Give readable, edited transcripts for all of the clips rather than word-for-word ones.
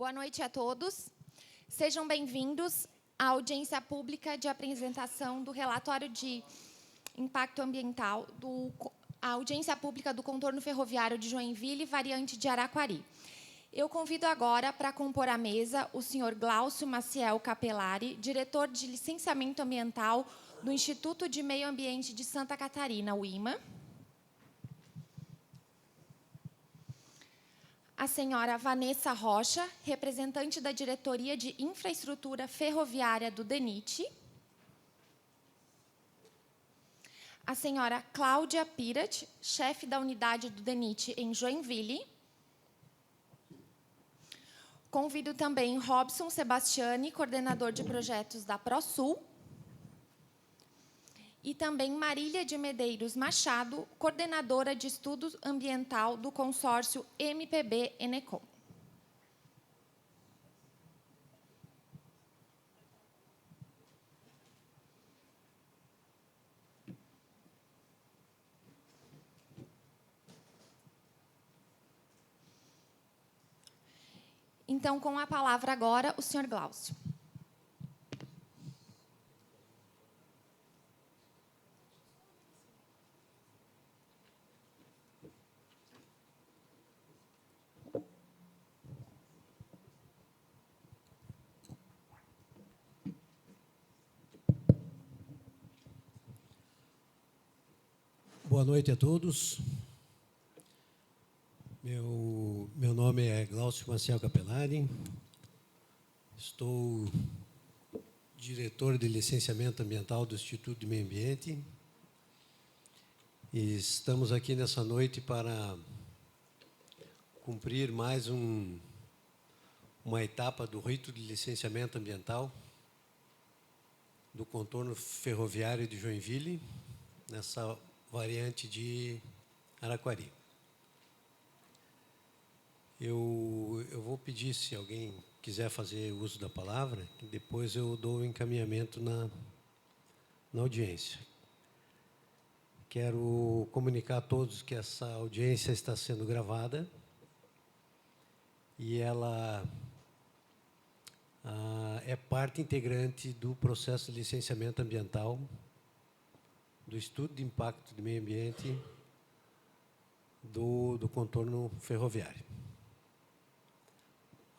Boa noite a todos. Sejam bem-vindos à audiência pública de apresentação do relatório de impacto ambiental, a audiência pública do contorno ferroviário de Joinville, variante de Araquari. Eu convido agora para compor a mesa o senhor Glaucio Maciel Capelari, diretor de licenciamento ambiental do Instituto de Meio Ambiente de Santa Catarina, o IMA. A senhora Vanessa Rocha, representante da Diretoria de Infraestrutura Ferroviária do DENIT. A senhora Cláudia Pirat, chefe da unidade do DENIT em Joinville. Convido também Robson Sebastiani, coordenador de projetos da ProSul. E também Marília de Medeiros Machado, coordenadora de estudo ambiental do consórcio MPB-Enecom. Então, com a palavra agora, o senhor Glaucio. Boa noite a todos. Meu nome é Glaucio Maciel Capelari. Estou diretor de licenciamento ambiental do Instituto de Meio Ambiente. E estamos aqui nessa noite para cumprir mais uma etapa do rito de licenciamento ambiental do contorno ferroviário de Joinville, nessa variante de Araquari. Eu vou pedir, se alguém quiser fazer uso da palavra, que depois eu dou o encaminhamento na audiência. Quero comunicar a todos que essa audiência está sendo gravada e ela é parte integrante do processo de licenciamento ambiental do estudo de impacto de meio ambiente do contorno ferroviário.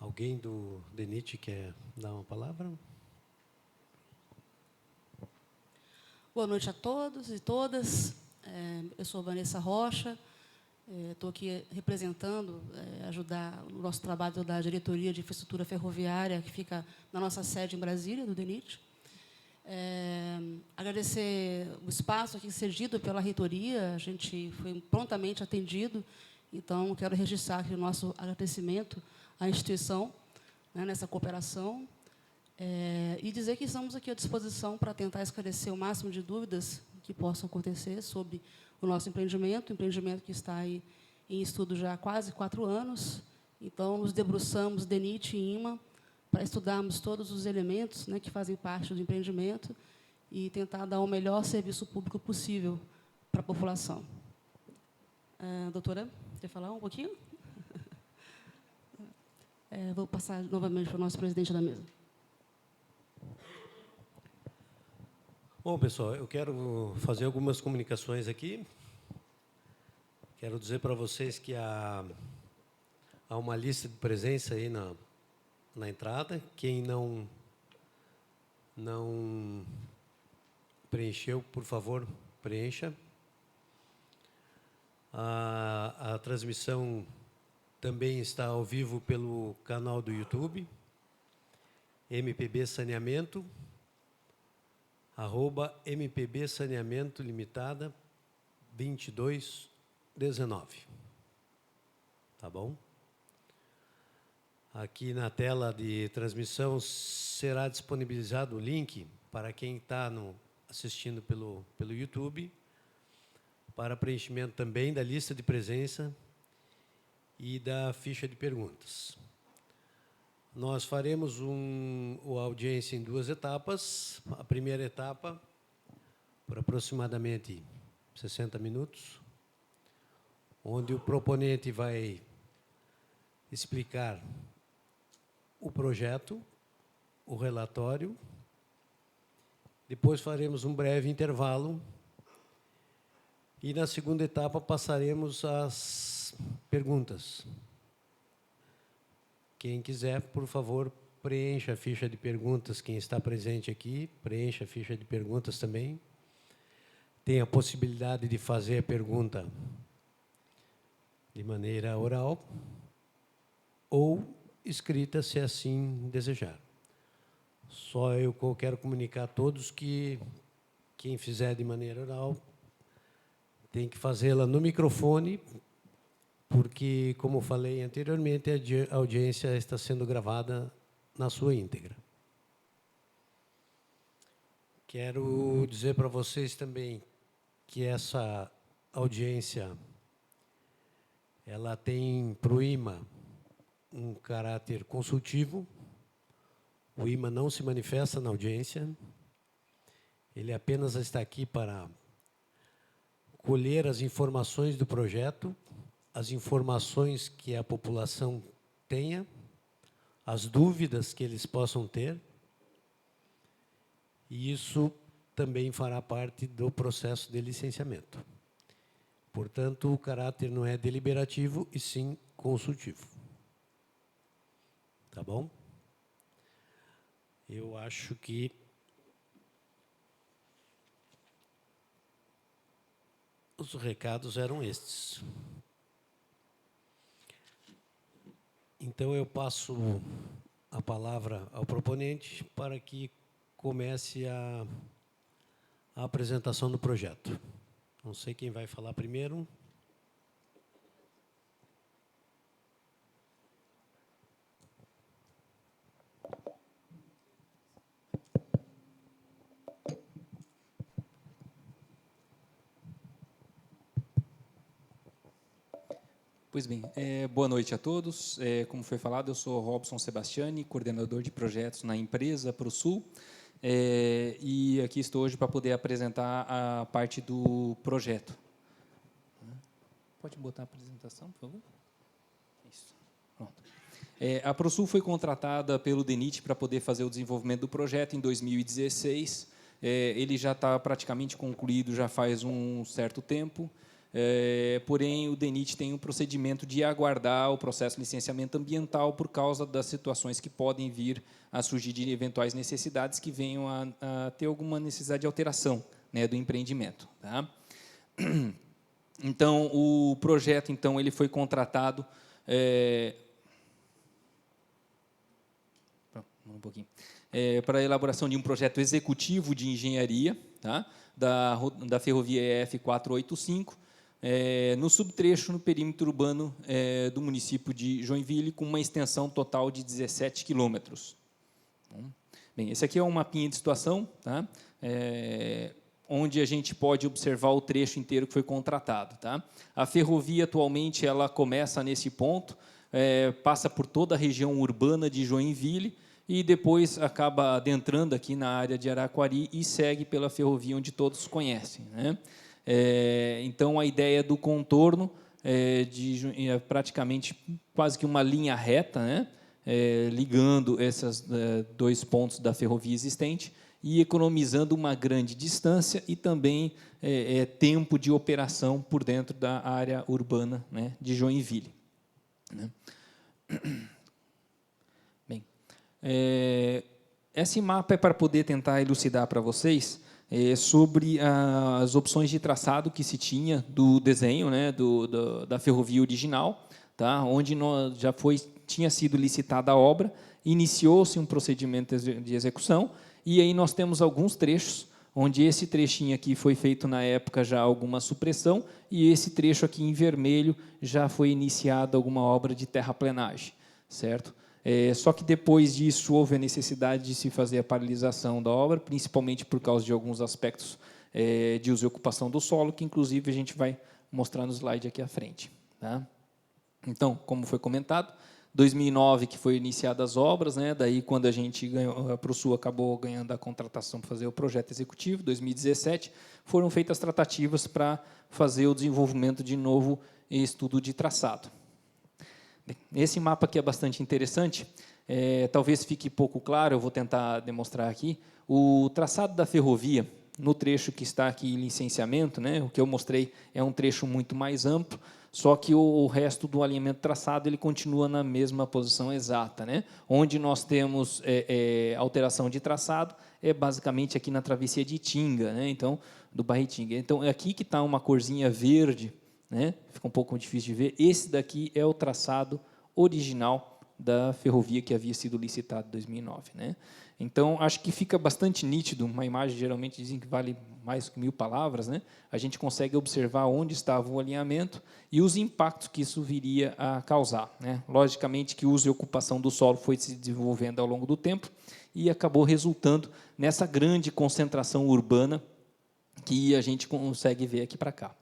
Alguém do DENIT quer dar uma palavra? Boa noite a todos e todas. Eu sou Vanessa Rocha, estou aqui representando, ajudar o nosso trabalho da Diretoria de Infraestrutura Ferroviária, que fica na nossa sede em Brasília, do DENIT. Agradecer o espaço aqui cedido pela reitoria, a gente foi prontamente atendido, então quero registrar aqui o nosso agradecimento à instituição, né, nessa cooperação, e dizer que estamos aqui à disposição para tentar esclarecer o máximo de dúvidas que possam acontecer sobre o nosso empreendimento que está aí em estudo já há quase 4 anos. Então, nos debruçamos, DENIT e IMA, para estudarmos todos os elementos, né, que fazem parte do empreendimento e tentar dar o melhor serviço público possível para a população. Doutora, quer falar um pouquinho? Vou passar novamente para o nosso presidente da mesa. Bom, pessoal, eu quero fazer algumas comunicações aqui. Quero dizer para vocês que há uma lista de presença aí na entrada. Quem não preencheu, por favor, preencha. A transmissão também está ao vivo pelo canal do YouTube, MPB Saneamento, @MPB Saneamento Limitada 2219. Tá bom? Aqui na tela de transmissão será disponibilizado o link para quem está assistindo pelo YouTube, para preenchimento também da lista de presença e da ficha de perguntas. Nós faremos a audiência em 2 etapas. A primeira etapa, por aproximadamente 60 minutos, onde o proponente vai explicar o projeto, o relatório, depois faremos um breve intervalo e, na segunda etapa, passaremos às perguntas. Quem quiser, por favor, preencha a ficha de perguntas. Quem está presente aqui, preencha a ficha de perguntas também. Tem a possibilidade de fazer a pergunta de maneira oral ou escrita, se assim desejar. Só eu quero comunicar a todos que quem fizer de maneira oral tem que fazê-la no microfone, porque, como falei anteriormente, a audiência está sendo gravada na sua íntegra. Quero dizer para vocês também que essa audiência ela tem para o IMA um caráter consultivo. O IMA não se manifesta na audiência, ele apenas está aqui para colher as informações do projeto, as informações que a população tenha, as dúvidas que eles possam ter, e isso também fará parte do processo de licenciamento. Portanto, o caráter não é deliberativo, e sim consultivo. Tá bom? Eu acho que os recados eram estes. Então, eu passo a palavra ao proponente para que comece a apresentação do projeto. Não sei quem vai falar primeiro. Pois bem, boa noite a todos. Como foi falado, eu sou Robson Sebastiani, coordenador de projetos na empresa ProSul, e aqui estou hoje para poder apresentar a parte do projeto. Pode botar a apresentação, por favor? Isso. Pronto. A ProSul foi contratada pelo DENIT para poder fazer o desenvolvimento do projeto em 2016. Ele já está praticamente concluído já faz um certo tempo. Porém, o DENIT tem um procedimento de aguardar o processo de licenciamento ambiental por causa das situações que podem vir a surgir de eventuais necessidades que venham a ter alguma necessidade de alteração, né, do empreendimento. Tá? Então, o projeto ele foi contratado... um pouquinho. Para a elaboração de um projeto executivo de engenharia, tá, da ferrovia EF 485, no subtrecho no perímetro urbano do município de Joinville, com uma extensão total de 17 quilômetros. Bem, esse aqui é um mapinha de situação, tá, onde a gente pode observar o trecho inteiro que foi contratado. Tá? A ferrovia, atualmente, ela começa nesse ponto, passa por toda a região urbana de Joinville, e depois acaba adentrando aqui na área de Araquari e segue pela ferrovia onde todos conhecem. Né? Então, a ideia do contorno é praticamente quase que uma linha reta, né? Ligando esses dois pontos da ferrovia existente e economizando uma grande distância e também tempo de operação por dentro da área urbana, né, de Joinville. Né? Bem, esse mapa é para poder tentar elucidar para vocês sobre as opções de traçado que se tinha do desenho, né, da ferrovia original, tá, onde tinha sido licitada a obra, iniciou-se um procedimento de execução, e aí nós temos alguns trechos, onde esse trechinho aqui foi feito, na época, já alguma supressão, e esse trecho aqui em vermelho já foi iniciada alguma obra de terraplenagem, certo? Só que depois disso houve a necessidade de se fazer a paralisação da obra, principalmente por causa de alguns aspectos de uso e ocupação do solo, que inclusive a gente vai mostrar no slide aqui à frente. Tá? Então, como foi comentado, 2009 que foi iniciadas as obras, né? Daí quando a gente ganhou, a ProSul acabou ganhando a contratação para fazer o projeto executivo. 2017 foram feitas tratativas para fazer o desenvolvimento de novo estudo de traçado. Esse mapa aqui é bastante interessante. talvez fique pouco claro, eu vou tentar demonstrar aqui, o traçado da ferrovia, no trecho que está aqui em licenciamento, né, o que eu mostrei é um trecho muito mais amplo, só que o resto do alinhamento traçado ele continua na mesma posição exata, né? Onde nós temos alteração de traçado é basicamente aqui na travessia de Itinga, né? Então, do Barretinga. Então, é aqui que está uma corzinha verde, né? Fica um pouco difícil de ver. Esse daqui é o traçado original da ferrovia que havia sido licitada em 2009, né? Então, acho que fica bastante nítido, uma imagem geralmente dizem que vale mais que 1000 palavras, né? A gente consegue observar onde estava o alinhamento e os impactos que isso viria a causar, né? Logicamente que o uso e ocupação do solo foi se desenvolvendo ao longo do tempo e acabou resultando nessa grande concentração urbana que a gente consegue ver aqui para cá.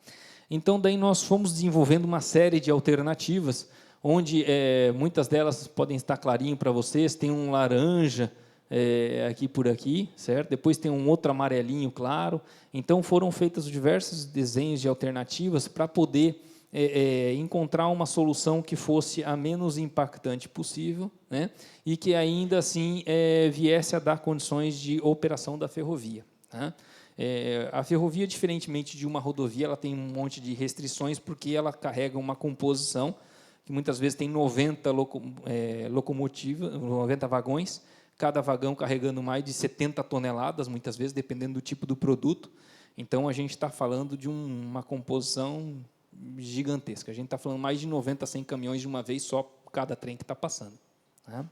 Então, daí nós fomos desenvolvendo uma série de alternativas, onde muitas delas podem estar clarinho para vocês, tem um laranja, aqui por aqui, certo? Depois tem um outro amarelinho claro. Então, foram feitos diversos desenhos de alternativas para poder encontrar uma solução que fosse a menos impactante possível, né? E que, ainda assim, viesse a dar condições de operação da ferrovia, né? A ferrovia, diferentemente de uma rodovia, ela tem um monte de restrições, porque ela carrega uma composição que, muitas vezes, tem 90 locomotivas, 90 vagões, cada vagão carregando mais de 70 toneladas, muitas vezes, dependendo do tipo do produto. Então, a gente está falando de uma composição gigantesca. A gente está falando mais de 90 a 100 caminhões de uma vez só, cada trem que está passando, né?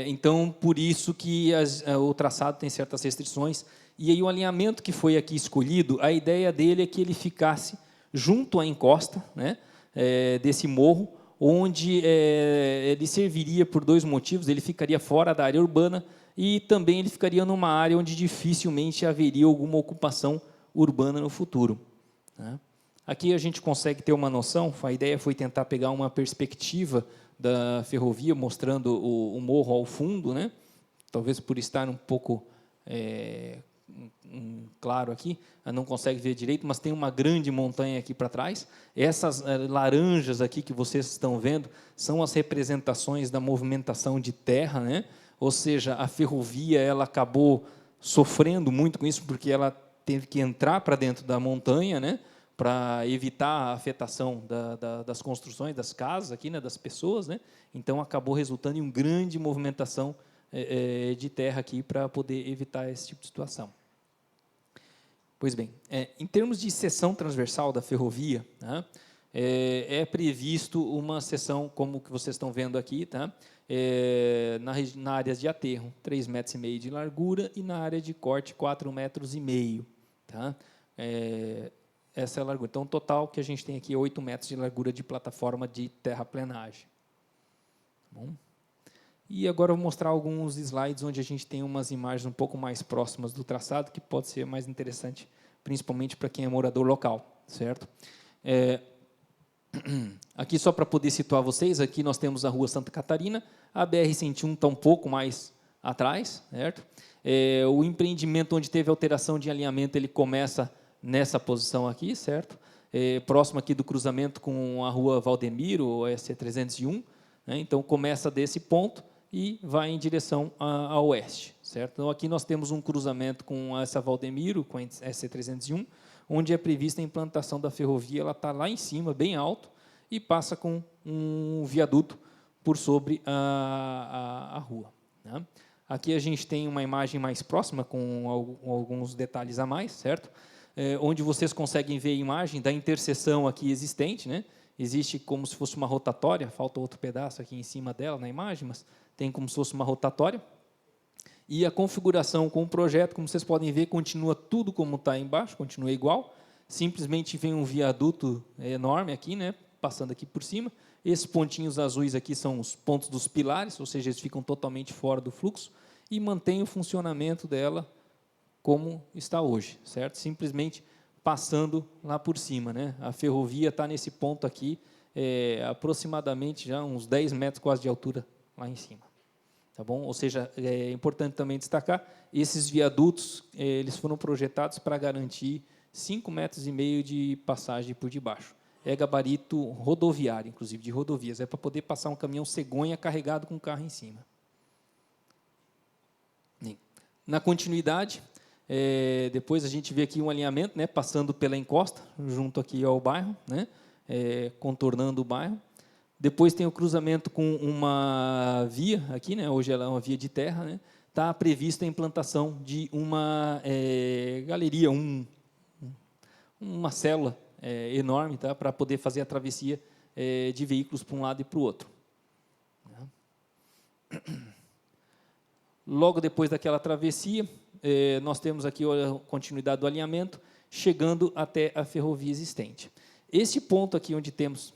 Então, por isso que o traçado tem certas restrições. E aí, o alinhamento que foi aqui escolhido, a ideia dele é que ele ficasse junto à encosta, né, desse morro, onde ele serviria por 2 motivos. Ele ficaria fora da área urbana e também ele ficaria numa área onde dificilmente haveria alguma ocupação urbana no futuro, né? Aqui a gente consegue ter uma noção, a ideia foi tentar pegar uma perspectiva da ferrovia, mostrando o morro ao fundo, né? Talvez por estar um pouco claro aqui, não consegue ver direito, mas tem uma grande montanha aqui para trás. Essas laranjas aqui que vocês estão vendo são as representações da movimentação de terra, né? Ou seja, a ferrovia ela acabou sofrendo muito com isso, porque ela teve que entrar para dentro da montanha, né, para evitar a afetação das construções, das casas aqui, né, das pessoas, né? Então acabou resultando em uma grande movimentação de terra aqui para poder evitar esse tipo de situação. Pois bem, em termos de seção transversal da ferrovia, né, é previsto uma seção, como que vocês estão vendo aqui, tá? Na área de aterro, 3,5 metros de largura, e na área de corte, 4,5 metros. Tá? Essa é a largura. Então, o total que a gente tem aqui é 8 metros de largura de plataforma de terraplenagem. Bom. E agora eu vou mostrar alguns slides onde a gente tem umas imagens um pouco mais próximas do traçado, que pode ser mais interessante, principalmente para quem é morador local, certo? Aqui, só para poder situar vocês, aqui nós temos a Rua Santa Catarina, a BR-101 está um pouco mais atrás, certo? O empreendimento onde teve alteração de alinhamento, ele começa nessa posição aqui, certo? Próximo aqui do cruzamento com a Rua Valdemiro, ou SC301, né? Então, começa desse ponto e vai em direção a oeste, certo? Então, aqui nós temos um cruzamento com essa Valdemiro, com a SC301, onde é prevista a implantação da ferrovia. Ela está lá em cima, bem alto, e passa com um viaduto por sobre a rua, né? Aqui a gente tem uma imagem mais próxima, com alguns detalhes a mais, certo? Onde vocês conseguem ver a imagem da interseção aqui existente, né? Existe como se fosse uma rotatória, falta outro pedaço aqui em cima dela na imagem, mas tem como se fosse uma rotatória. E a configuração com o projeto, como vocês podem ver, continua tudo como está embaixo, continua igual. Simplesmente vem um viaduto enorme aqui, né, passando aqui por cima. Esses pontinhos azuis aqui são os pontos dos pilares, ou seja, eles ficam totalmente fora do fluxo, e mantém o funcionamento dela como está hoje, certo? Simplesmente passando lá por cima, né? A ferrovia está nesse ponto aqui, aproximadamente já uns 10 metros quase de altura lá em cima. Tá bom? Ou seja, é importante também destacar, esses viadutos eles foram projetados para garantir 5,5 metros de passagem por debaixo. é gabarito rodoviário, inclusive de rodovias, é para poder passar um caminhão cegonha carregado com um carro em cima. Na continuidade, depois a gente vê aqui um alinhamento, né, passando pela encosta, junto aqui ao bairro, né, contornando o bairro. Depois tem o cruzamento com uma via, aqui, né, hoje ela é uma via de terra, né, está prevista a implantação de uma galeria, uma célula enorme, tá, para poder fazer a travessia de veículos para um lado e para o outro. Logo depois daquela travessia, nós temos aqui a continuidade do alinhamento, chegando até a ferrovia existente. Esse ponto aqui onde temos...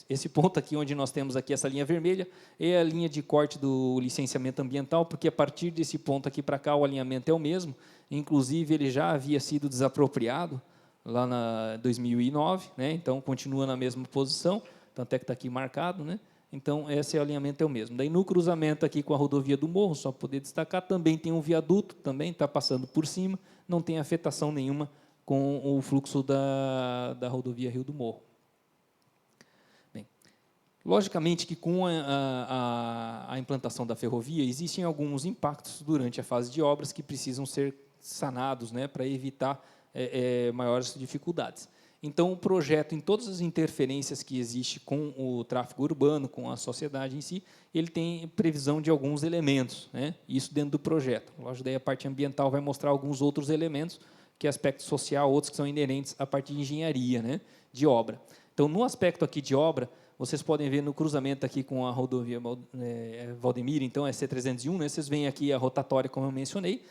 Esse ponto aqui onde nós temos aqui essa linha vermelha é a linha de corte do licenciamento ambiental, porque a partir desse ponto aqui para cá o alinhamento é o mesmo, inclusive ele já havia sido desapropriado lá na 2009, né? Então continua na mesma posição, tanto é que está aqui marcado, né? Então esse alinhamento é o mesmo. Daí no cruzamento aqui com a rodovia do Morro, só poder destacar, também tem um viaduto, também está passando por cima, não tem afetação nenhuma com o fluxo da rodovia Rio do Morro. Logicamente que com a implantação da ferrovia, existem alguns impactos durante a fase de obras que precisam ser sanados, né, para evitar maiores dificuldades. Então, o projeto, em todas as interferências que existe com o tráfego urbano, com a sociedade em si, ele tem previsão de alguns elementos, né, isso dentro do projeto. Lógico, daí a parte ambiental vai mostrar alguns outros elementos, que é aspecto social, outros que são inerentes à parte de engenharia, né, de obra. Então, no aspecto aqui de obra, vocês podem ver no cruzamento aqui com a rodovia Valdemir, então é C301, né? Vocês veem aqui a rotatória, como eu mencionei,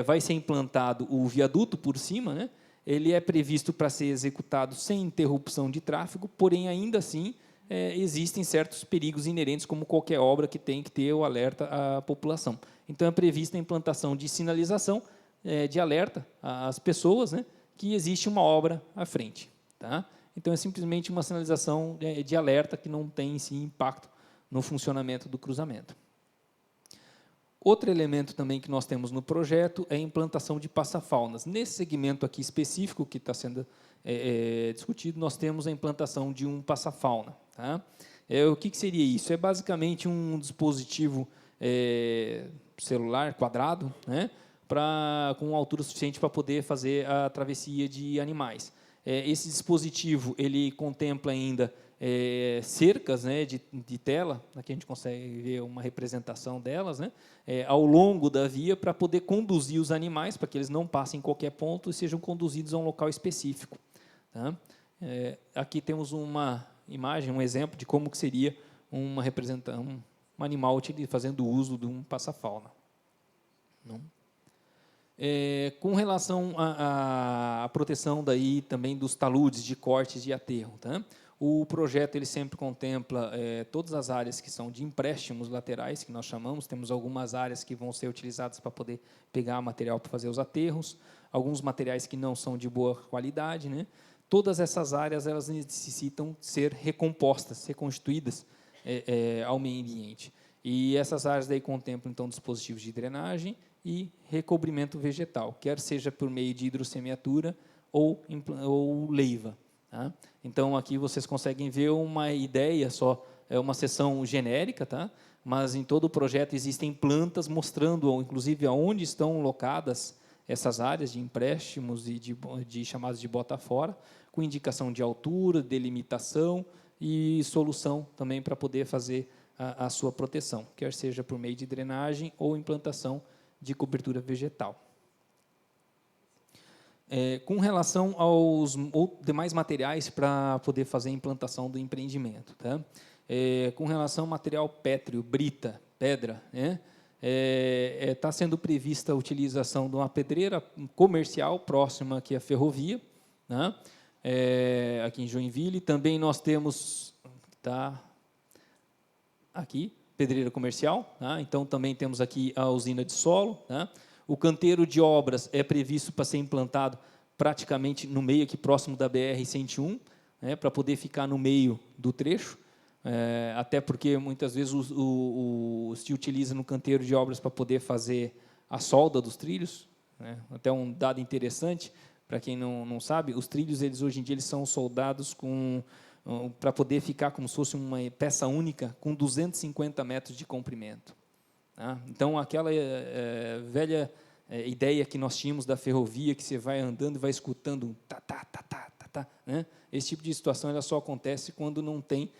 vai ser implantado o viaduto por cima, né? Ele é previsto para ser executado sem interrupção de tráfego, porém, ainda assim, existem certos perigos inerentes, como qualquer obra que tem que ter o alerta à população. Então, é prevista a implantação de sinalização de alerta às pessoas, né, que existe uma obra à frente. Tá? Então, é simplesmente uma sinalização de alerta que não tem, em si, impacto no funcionamento do cruzamento. Outro elemento também que nós temos no projeto é a implantação de passafaunas. Nesse segmento aqui específico que está sendo discutido, nós temos a implantação de um passafauna. Tá? O que seria isso? É basicamente um dispositivo celular quadrado, né, com altura suficiente para poder fazer a travessia de animais. Esse dispositivo ele contempla ainda cercas, né, de tela, aqui a gente consegue ver uma representação delas, né, ao longo da via, para poder conduzir os animais, para que eles não passem em qualquer ponto e sejam conduzidos a um local específico. Tá? Aqui temos uma imagem, um exemplo de como que seria um animal fazendo uso de um passafauna. Não? Com relação à proteção daí também dos taludes de cortes de aterro, tá? O projeto ele sempre contempla todas as áreas que são de empréstimos laterais, que nós chamamos. Temos algumas áreas que vão ser utilizadas para poder pegar material para fazer os aterros, alguns materiais que não são de boa qualidade, né? Todas essas áreas elas necessitam ser recompostas, reconstituídas ao meio ambiente. E essas áreas daí contemplam então dispositivos de drenagem e recobrimento vegetal, quer seja por meio de hidrossemeadura ou leiva. Tá? Então, aqui vocês conseguem ver uma ideia só, é uma seção genérica, tá? Mas em todo o projeto existem plantas mostrando, inclusive, aonde estão locadas essas áreas de empréstimos e de chamadas de bota fora, com indicação de altura, delimitação e solução também para poder fazer a sua proteção, quer seja por meio de drenagem ou implantação de cobertura vegetal. Com relação aos demais materiais para poder fazer a implantação do empreendimento, tá? Com relação ao material pétreo, brita, pedra, né? Está sendo prevista a utilização de uma pedreira comercial próxima aqui à ferrovia, né? Aqui em Joinville. Também nós temos, tá, aqui, pedreira comercial, tá? Então também temos aqui a usina de solo, tá? O canteiro de obras é previsto para ser implantado praticamente no meio aqui próximo da BR-101, né, para poder ficar no meio do trecho, até porque muitas vezes se utiliza no canteiro de obras para poder fazer a solda dos trilhos, né? Até um dado interessante, para quem não sabe, os trilhos eles hoje em dia eles são soldados para poder ficar como se fosse uma peça única com 250 metros de comprimento. Tá? Então, aquela velha ideia que nós tínhamos da ferrovia, que você vai andando e vai escutando um tá, tá, tá, tá, tá, tá, né? Esse tipo de situação ela só acontece quando não tem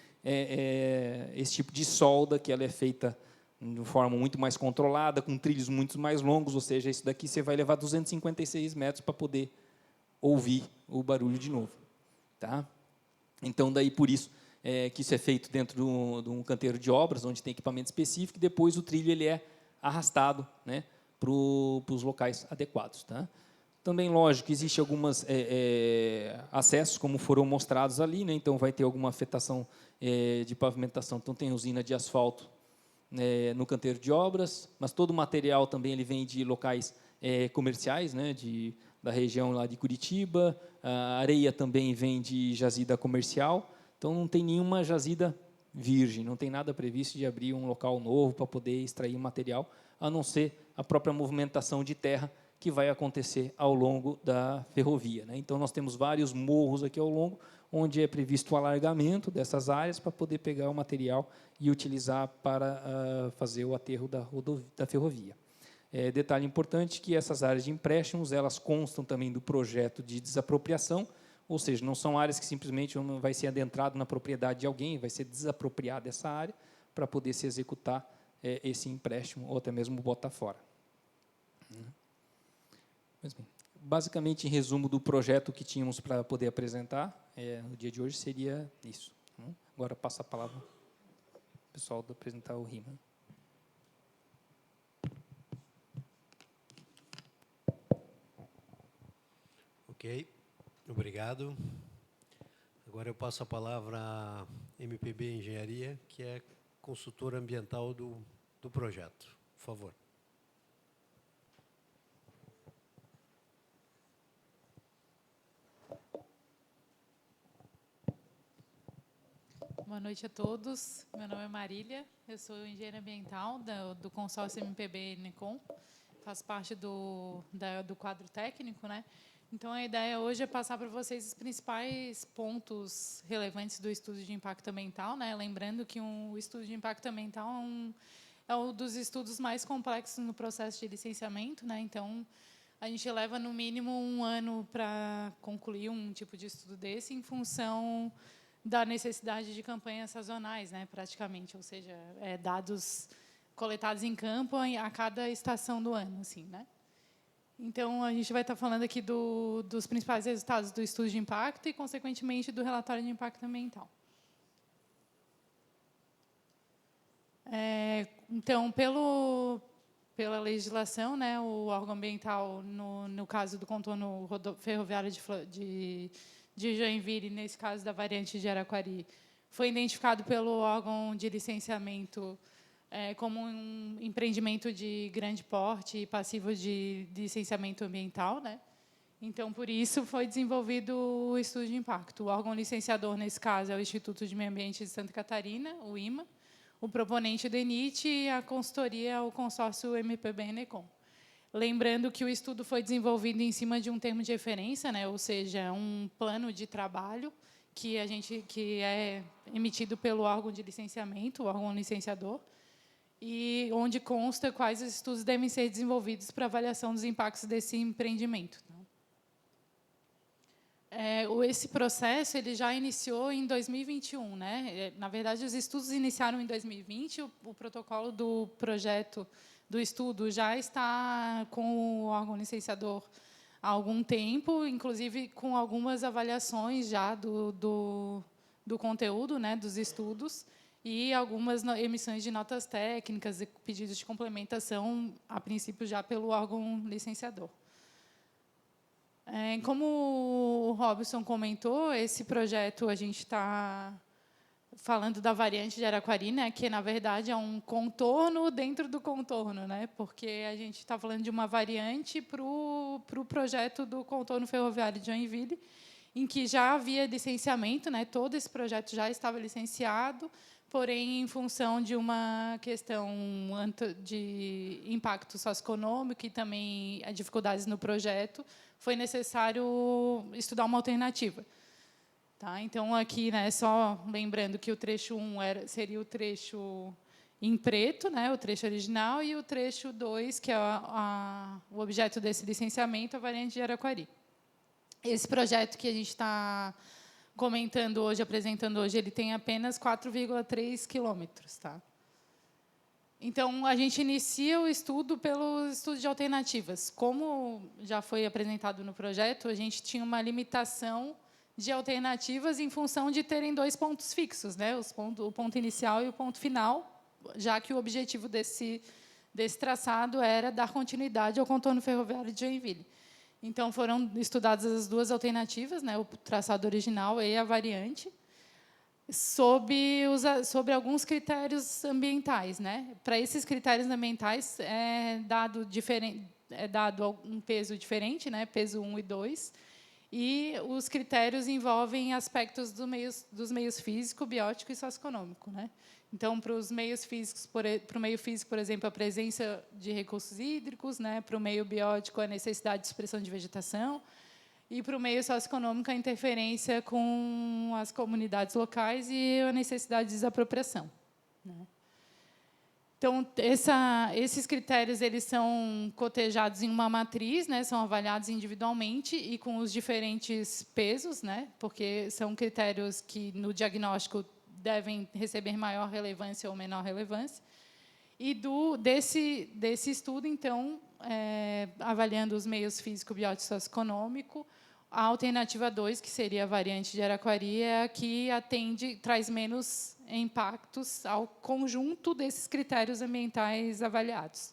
esse tipo de solda, que ela é feita de forma muito mais controlada, com trilhos muito mais longos, ou seja, isso daqui você vai levar 256 metros para poder ouvir o barulho de novo. Tá? Então, daí por isso que isso é feito dentro de um canteiro de obras, onde tem equipamento específico, e depois o trilho ele é arrastado, né, para os locais adequados. Tá? Também, lógico, existe alguns acessos, como foram mostrados ali, né, então vai ter alguma afetação de pavimentação, então tem usina de asfalto no canteiro de obras, mas todo o material também ele vem de locais comerciais, né, da região lá de Curitiba, a areia também vem de jazida comercial, então não tem nenhuma jazida virgem, não tem nada previsto de abrir um local novo para poder extrair material, a não ser a própria movimentação de terra que vai acontecer ao longo da ferrovia. Né? Então, nós temos vários morros aqui ao longo, onde é previsto o alargamento dessas áreas para poder pegar o material e utilizar para fazer o aterro da ferrovia. Detalhe importante que essas áreas de empréstimos, elas constam também do projeto de desapropriação, ou seja, não são áreas que simplesmente vai ser adentrado na propriedade de alguém, vai ser desapropriada essa área para poder se executar esse empréstimo ou até mesmo botar fora. Pois bem, basicamente, em resumo do projeto que tínhamos para poder apresentar, no dia de hoje, seria isso. Agora, passo a palavra ao pessoal para apresentar o RIMA. Ok, obrigado. Agora eu passo a palavra à MPB Engenharia, que é consultora ambiental do projeto. Por favor. Boa noite a todos. Meu nome é Marília, eu sou engenheira ambiental do consórcio MPB Necom, faço parte do quadro técnico, né? Então, a ideia hoje é passar para vocês os principais pontos relevantes do estudo de impacto ambiental, né? Lembrando que o estudo de impacto ambiental é um dos estudos mais complexos no processo de licenciamento, né? Então, a gente leva, no mínimo, 1 ano para concluir um tipo de estudo desse, em função da necessidade de campanhas sazonais, né, praticamente, ou seja, dados coletados em campo a cada estação do ano, assim, né? Então, a gente vai estar falando aqui dos principais resultados do estudo de impacto e, consequentemente, do relatório de impacto ambiental. Então, pela legislação, né, o órgão ambiental, no caso do contorno ferroviário de Joinville, nesse caso da variante de Araquari, foi identificado pelo órgão de licenciamento como um empreendimento de grande porte e passivo de licenciamento ambiental, né? Então, por isso, foi desenvolvido o estudo de impacto. O órgão licenciador, nesse caso, é o Instituto de Meio Ambiente de Santa Catarina, o IMA, o proponente do ENIT e a consultoria é o consórcio MPB-Necom. Lembrando que o estudo foi desenvolvido em cima de um termo de referência, né? Ou seja, um plano de trabalho que é emitido pelo órgão de licenciamento, o órgão licenciador, e onde consta quais estudos devem ser desenvolvidos para avaliação dos impactos desse empreendimento. Esse processo ele já iniciou em 2021. Né? Na verdade, os estudos iniciaram em 2020, o protocolo do projeto do estudo já está com o órgão licenciador há algum tempo, inclusive com algumas avaliações já do conteúdo, né, dos estudos, e algumas emissões de notas técnicas e pedidos de complementação, a princípio, já pelo órgão licenciador. Como o Robson comentou, esse projeto a gente está falando da variante de Araquari, né, que, na verdade, é um contorno dentro do contorno, né, porque a gente está falando de uma variante para o projeto do contorno ferroviário de Joinville, em que já havia licenciamento, né, todo esse projeto já estava licenciado, porém, em função de uma questão de impacto socioeconômico e também dificuldades no projeto, foi necessário estudar uma alternativa. Tá? Então, aqui, né, só lembrando que o trecho 1 seria o trecho em preto, né, o trecho original, e o trecho 2, que é o objeto desse licenciamento, a variante de Araquari. Esse projeto que a gente está comentando hoje, apresentando hoje, ele tem apenas 4,3 quilômetros. Tá? Então, a gente inicia o estudo pelo estudo de alternativas. Como já foi apresentado no projeto, a gente tinha uma limitação de alternativas em função de terem 2 pontos fixos, né? O ponto inicial e o ponto final, já que o objetivo desse traçado era dar continuidade ao contorno ferroviário de Joinville. Então, foram estudadas as 2 alternativas, né? O traçado original e a variante, sobre alguns critérios ambientais. Né? Para esses critérios ambientais, é dado um peso diferente, né? Peso 1 e 2, e os critérios envolvem aspectos dos meios físico, biótico e socioeconômico. Né? Então, para os meios físicos, para o meio físico, por exemplo, a presença de recursos hídricos, né? Para o meio biótico, a necessidade de supressão de vegetação, e para o meio socioeconômico, a interferência com as comunidades locais e a necessidade de desapropriação. Né? Então, esses critérios eles são cotejados em uma matriz, né, são avaliados individualmente e com os diferentes pesos, né, porque são critérios que, no diagnóstico, devem receber maior relevância ou menor relevância. E desse estudo, então, avaliando os meios físico, biótico e socioeconômico, a alternativa 2, que seria a variante de Araquari, é a que traz menos impactos ao conjunto desses critérios ambientais avaliados.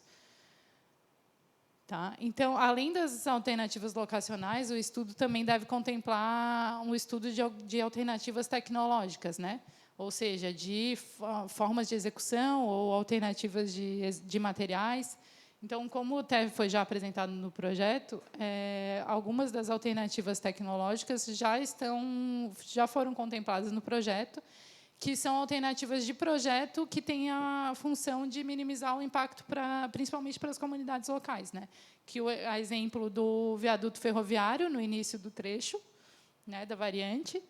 Tá? Então, além das alternativas locacionais, o estudo também deve contemplar um estudo de alternativas tecnológicas, né? Ou seja, de formas de execução ou alternativas de materiais. Então, como foi já apresentado no projeto, algumas das alternativas tecnológicas já foram contempladas no projeto, que são alternativas de projeto que têm a função de minimizar o impacto, principalmente para as comunidades locais. Né? Que a exemplo do viaduto ferroviário, no início do trecho, né, da variante.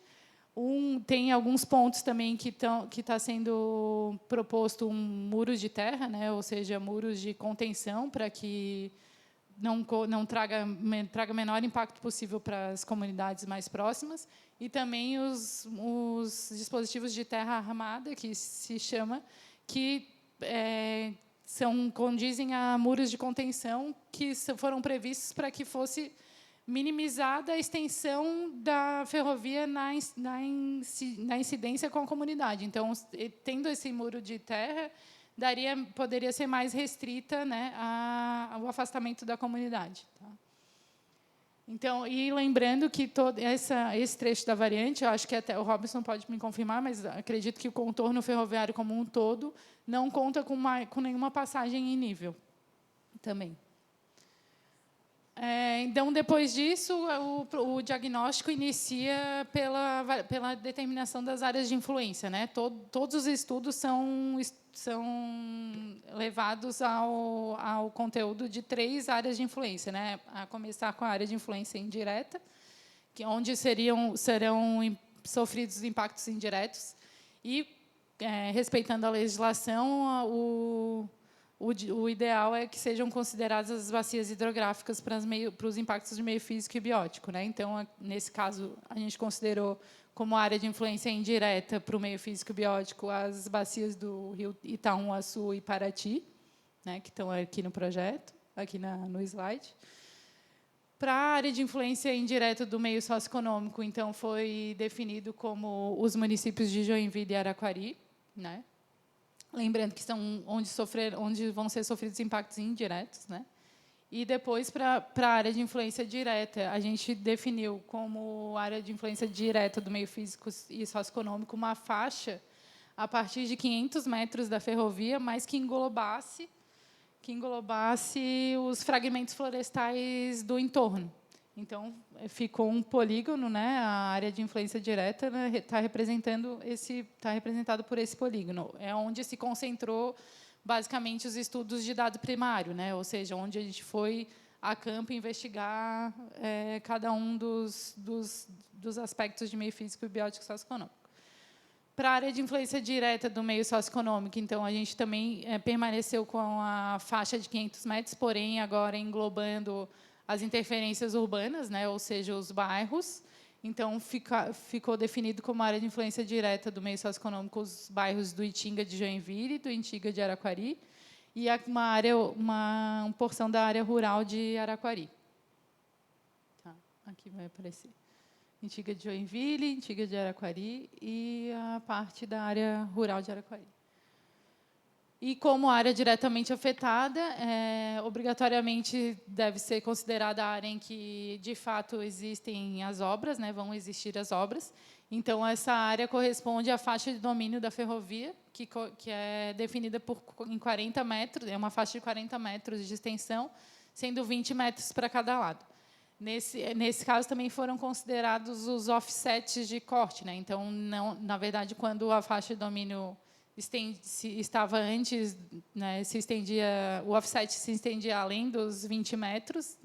Tem alguns pontos também que está sendo proposto um muro de terra, né, ou seja, muros de contenção, para que não traga menor impacto possível para as comunidades mais próximas, e também os dispositivos de terra armada, que se chama, que condizem a muros de contenção que foram previstos para que fosse minimizada a extensão da ferrovia na incidência com a comunidade. Então, tendo esse muro de terra, poderia ser mais restrita, né, ao afastamento da comunidade. Tá? Então, e lembrando que todo esse trecho da variante, eu acho que até o Robson pode me confirmar, mas acredito que o contorno ferroviário como um todo não conta com nenhuma passagem em nível também. Então, depois disso, o diagnóstico inicia pela determinação das áreas de influência. Né? Todos os estudos são levados ao conteúdo de 3 áreas de influência, né? A começar com a área de influência indireta, onde serão sofridos impactos indiretos, e, respeitando a legislação, o ideal é que sejam consideradas as bacias hidrográficas para os impactos de meio físico e biótico. Né? Então, nesse caso, a gente considerou como área de influência indireta para o meio físico e biótico as bacias do rio Itaúna-Açu e Paraty, né, que estão aqui no projeto, aqui no slide. Para a área de influência indireta do meio socioeconômico, então, foi definido como os municípios de Joinville e Araquari, né? Lembrando que são onde vão ser sofridos impactos indiretos. Né? E depois, para a área de influência direta, a gente definiu como área de influência direta do meio físico e socioeconômico uma faixa a partir de 500 metros da ferrovia, mas que englobasse os fragmentos florestais do entorno. Então, ficou um polígono, né? A área de influência direta está representado por esse polígono. É onde se concentrou, basicamente, os estudos de dado primário, né? Ou seja, onde a gente foi a campo investigar cada um dos aspectos de meio físico e biótico socioeconômico. Para a área de influência direta do meio socioeconômico, então, a gente também permaneceu com a faixa de 500 metros, porém, agora englobando as interferências urbanas, né, ou seja, os bairros. Então, ficou definido como área de influência direta do meio socioeconômico os bairros do Itinga de Joinville, do Itinga de Araquari, e uma porção da área rural de Araquari. Tá, aqui vai aparecer. Itinga de Joinville, Itinga de Araquari e a parte da área rural de Araquari. E, como área diretamente afetada, obrigatoriamente deve ser considerada a área em que, de fato, existem as obras, né, vão existir as obras. Então, essa área corresponde à faixa de domínio da ferrovia, que é definida em 40 metros, é uma faixa de 40 metros de extensão, sendo 20 metros para cada lado. Nesse caso, também foram considerados os offsets de corte, né? Então, não, na verdade, quando a faixa de domínio estava antes, né, o offset se estendia além dos 20 metros,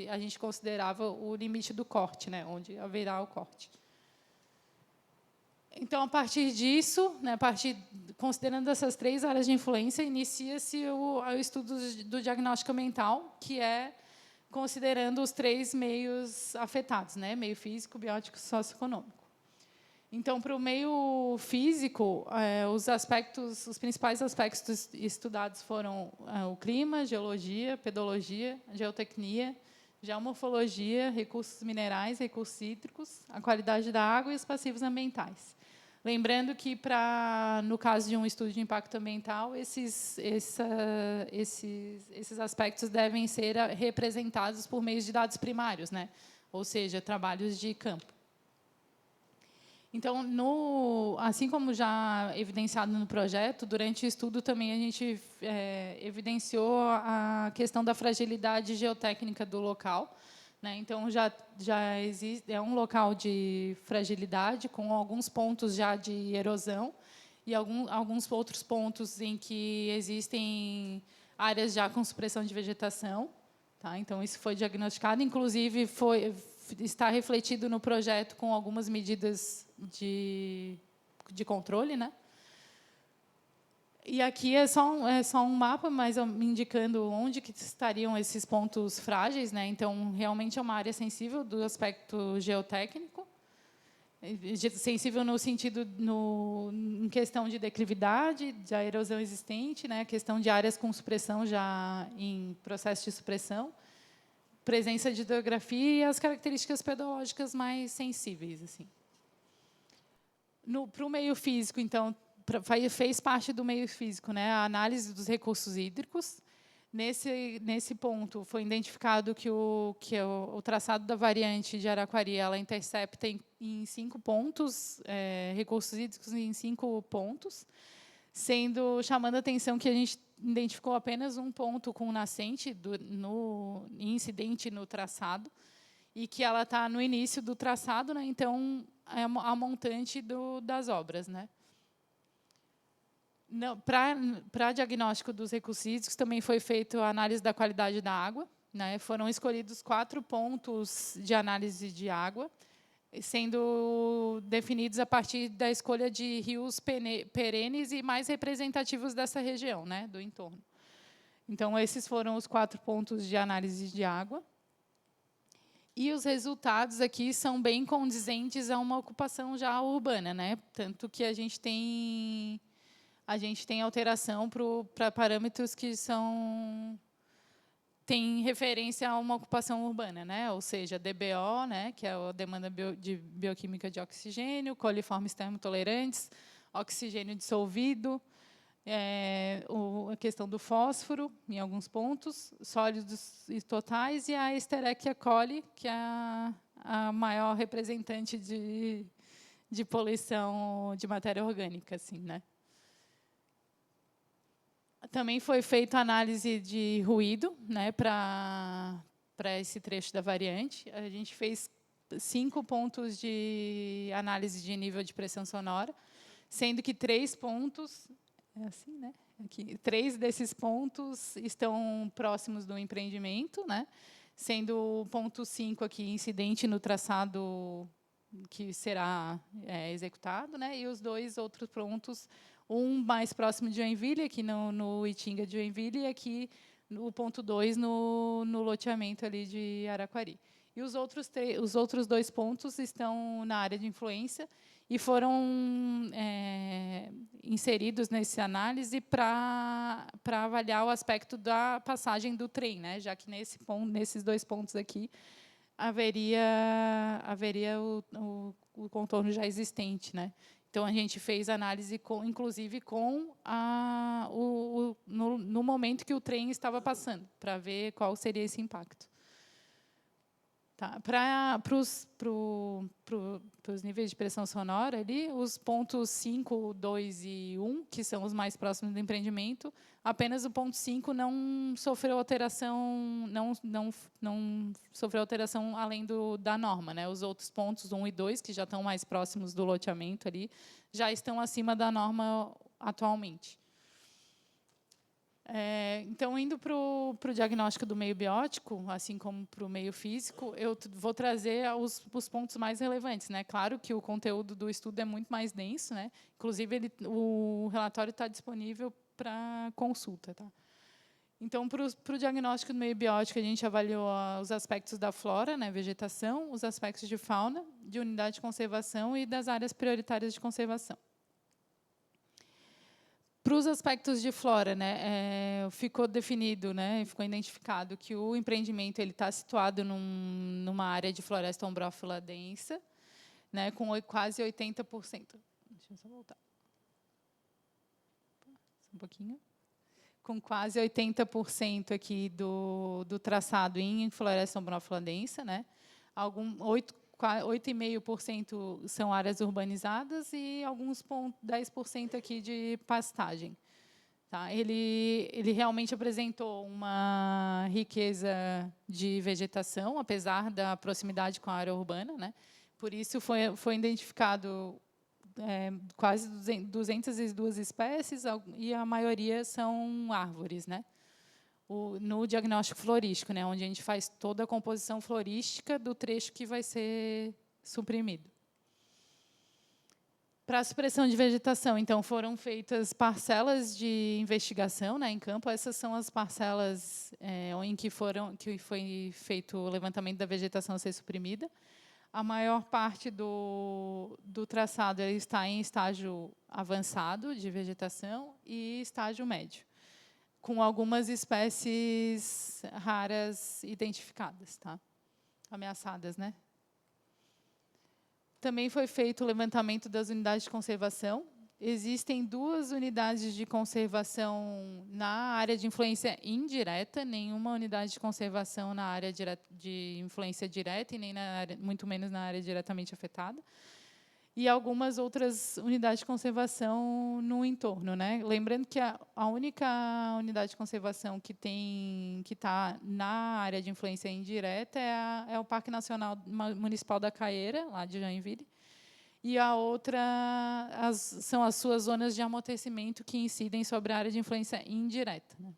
a gente considerava o limite do corte, né, onde haverá o corte. Então, a partir disso, né, considerando essas 3 áreas de influência, inicia-se o estudo do diagnóstico ambiental, que é considerando os 3 meios afetados, né, meio físico, biótico e socioeconômico. Então, para o meio físico, os principais aspectos estudados foram o clima, geologia, pedologia, geotecnia, geomorfologia, recursos minerais, recursos hídricos, a qualidade da água e os passivos ambientais. Lembrando que, no caso de um estudo de impacto ambiental, esses aspectos devem ser representados por meio de dados primários, né? Ou seja, trabalhos de campo. Então, assim como já evidenciado no projeto, durante o estudo também a gente evidenciou a questão da fragilidade geotécnica do local, né? Então, já existe, é um local de fragilidade, com alguns pontos já de erosão e alguns outros pontos em que existem áreas já com supressão de vegetação. Tá? Então, isso foi diagnosticado, inclusive está refletido no projeto com algumas medidas de controle, né? E aqui é só um mapa, mas indicando onde que estariam esses pontos frágeis, né? Então, realmente é uma área sensível do aspecto geotécnico, sensível no sentido em questão de declividade, da erosão existente, né? Questão de áreas com supressão já em processo de supressão, presença de hidrografia e as características pedológicas mais sensíveis, assim. Para o meio físico, então, fez parte do meio físico, né, a análise dos recursos hídricos. Nesse ponto, foi identificado que o traçado da variante de Araquari, ela intercepta em 5 pontos, recursos hídricos em 5 pontos, chamando a atenção que a gente identificou apenas um ponto com nascente incidente no traçado, e que ela está no início do traçado, né, então é a montante das obras, né. Para diagnóstico dos recursos hídricos, também foi feita a análise da qualidade da água, né. Foram escolhidos 4 pontos de análise de água, sendo definidos a partir da escolha de rios perenes e mais representativos dessa região, né, do entorno. Então, esses foram os 4 pontos de análise de água. E os resultados aqui são bem condizentes a uma ocupação já urbana, né? Tanto que a gente tem alteração para parâmetros que têm referência a uma ocupação urbana, né? Ou seja, DBO, né? Que é a demanda de bioquímica de oxigênio, coliformes termotolerantes, oxigênio dissolvido, a questão do fósforo, em alguns pontos, sólidos e totais, e a Escherichia coli, que é a maior representante de poluição de matéria orgânica, assim, né? Também foi feita análise de ruído, né, para esse trecho da variante. A gente fez 5 pontos de análise de nível de pressão sonora, sendo que 3 pontos, é assim, né? Aqui, 3 desses pontos estão próximos do empreendimento, né? Sendo o ponto 5 aqui incidente no traçado que será executado, né? E os 2 outros pontos, um mais próximo de Joinville, aqui no Itinga de Joinville, e aqui o ponto 2 no loteamento ali de Araquari. E os outros 2 pontos estão na área de influência e foram inseridos nessa análise para avaliar o aspecto da passagem do trem, né? Já que nesses 2 pontos aqui haveria o contorno já existente, né? Então a gente fez análise inclusive no momento que o trem estava passando, para ver qual seria esse impacto. Tá. Para os níveis de pressão sonora, ali, os pontos 5, 2 e 1, que são os mais próximos do empreendimento, apenas o ponto 5 não sofreu alteração, não sofreu alteração além da norma, né? Os outros pontos 1 e 2, que já estão mais próximos do loteamento ali, já estão acima da norma atualmente. Então, indo para o diagnóstico do meio biótico, assim como para o meio físico, eu vou trazer os pontos mais relevantes, né? Claro que o conteúdo do estudo é muito mais denso, né? Inclusive, o relatório está disponível para consulta. Tá? Então, para o diagnóstico do meio biótico, a gente avaliou os aspectos da flora, né? Vegetação, os aspectos de fauna, de unidade de conservação e das áreas prioritárias de conservação. Para os aspectos de flora, né, ficou definido, né, ficou identificado que o empreendimento está situado numa área de floresta ombrófila densa, né, com quase 80%. Deixa eu só voltar. Um pouquinho. Com quase 80% aqui do traçado em floresta ombrófila densa, né, 8,5% são áreas urbanizadas e alguns 10% aqui de pastagem. Tá? Ele realmente apresentou uma riqueza de vegetação, apesar da proximidade com a área urbana, né? Por isso foi identificado quase 202 espécies e a maioria são árvores, né? No diagnóstico florístico, né, onde a gente faz toda a composição florística do trecho que vai ser suprimido. Para a supressão de vegetação, então, foram feitas parcelas de investigação, né, em campo. Essas são as parcelas em que foi feito o levantamento da vegetação a ser suprimida. A maior parte do traçado está em estágio avançado de vegetação e estágio médio, com algumas espécies raras identificadas, tá? Ameaçadas, né? Também foi feito o levantamento das unidades de conservação. Existem 2 unidades de conservação na área de influência indireta, nenhuma unidade de conservação na área de influência direta e nem muito menos na área diretamente afetada. E algumas outras unidades de conservação no entorno, né? Lembrando que a única unidade de conservação que está na área de influência indireta é o Parque Nacional Municipal da Caeira, lá de Joinville, e a outra são as suas zonas de amortecimento que incidem sobre a área de influência indireta, né?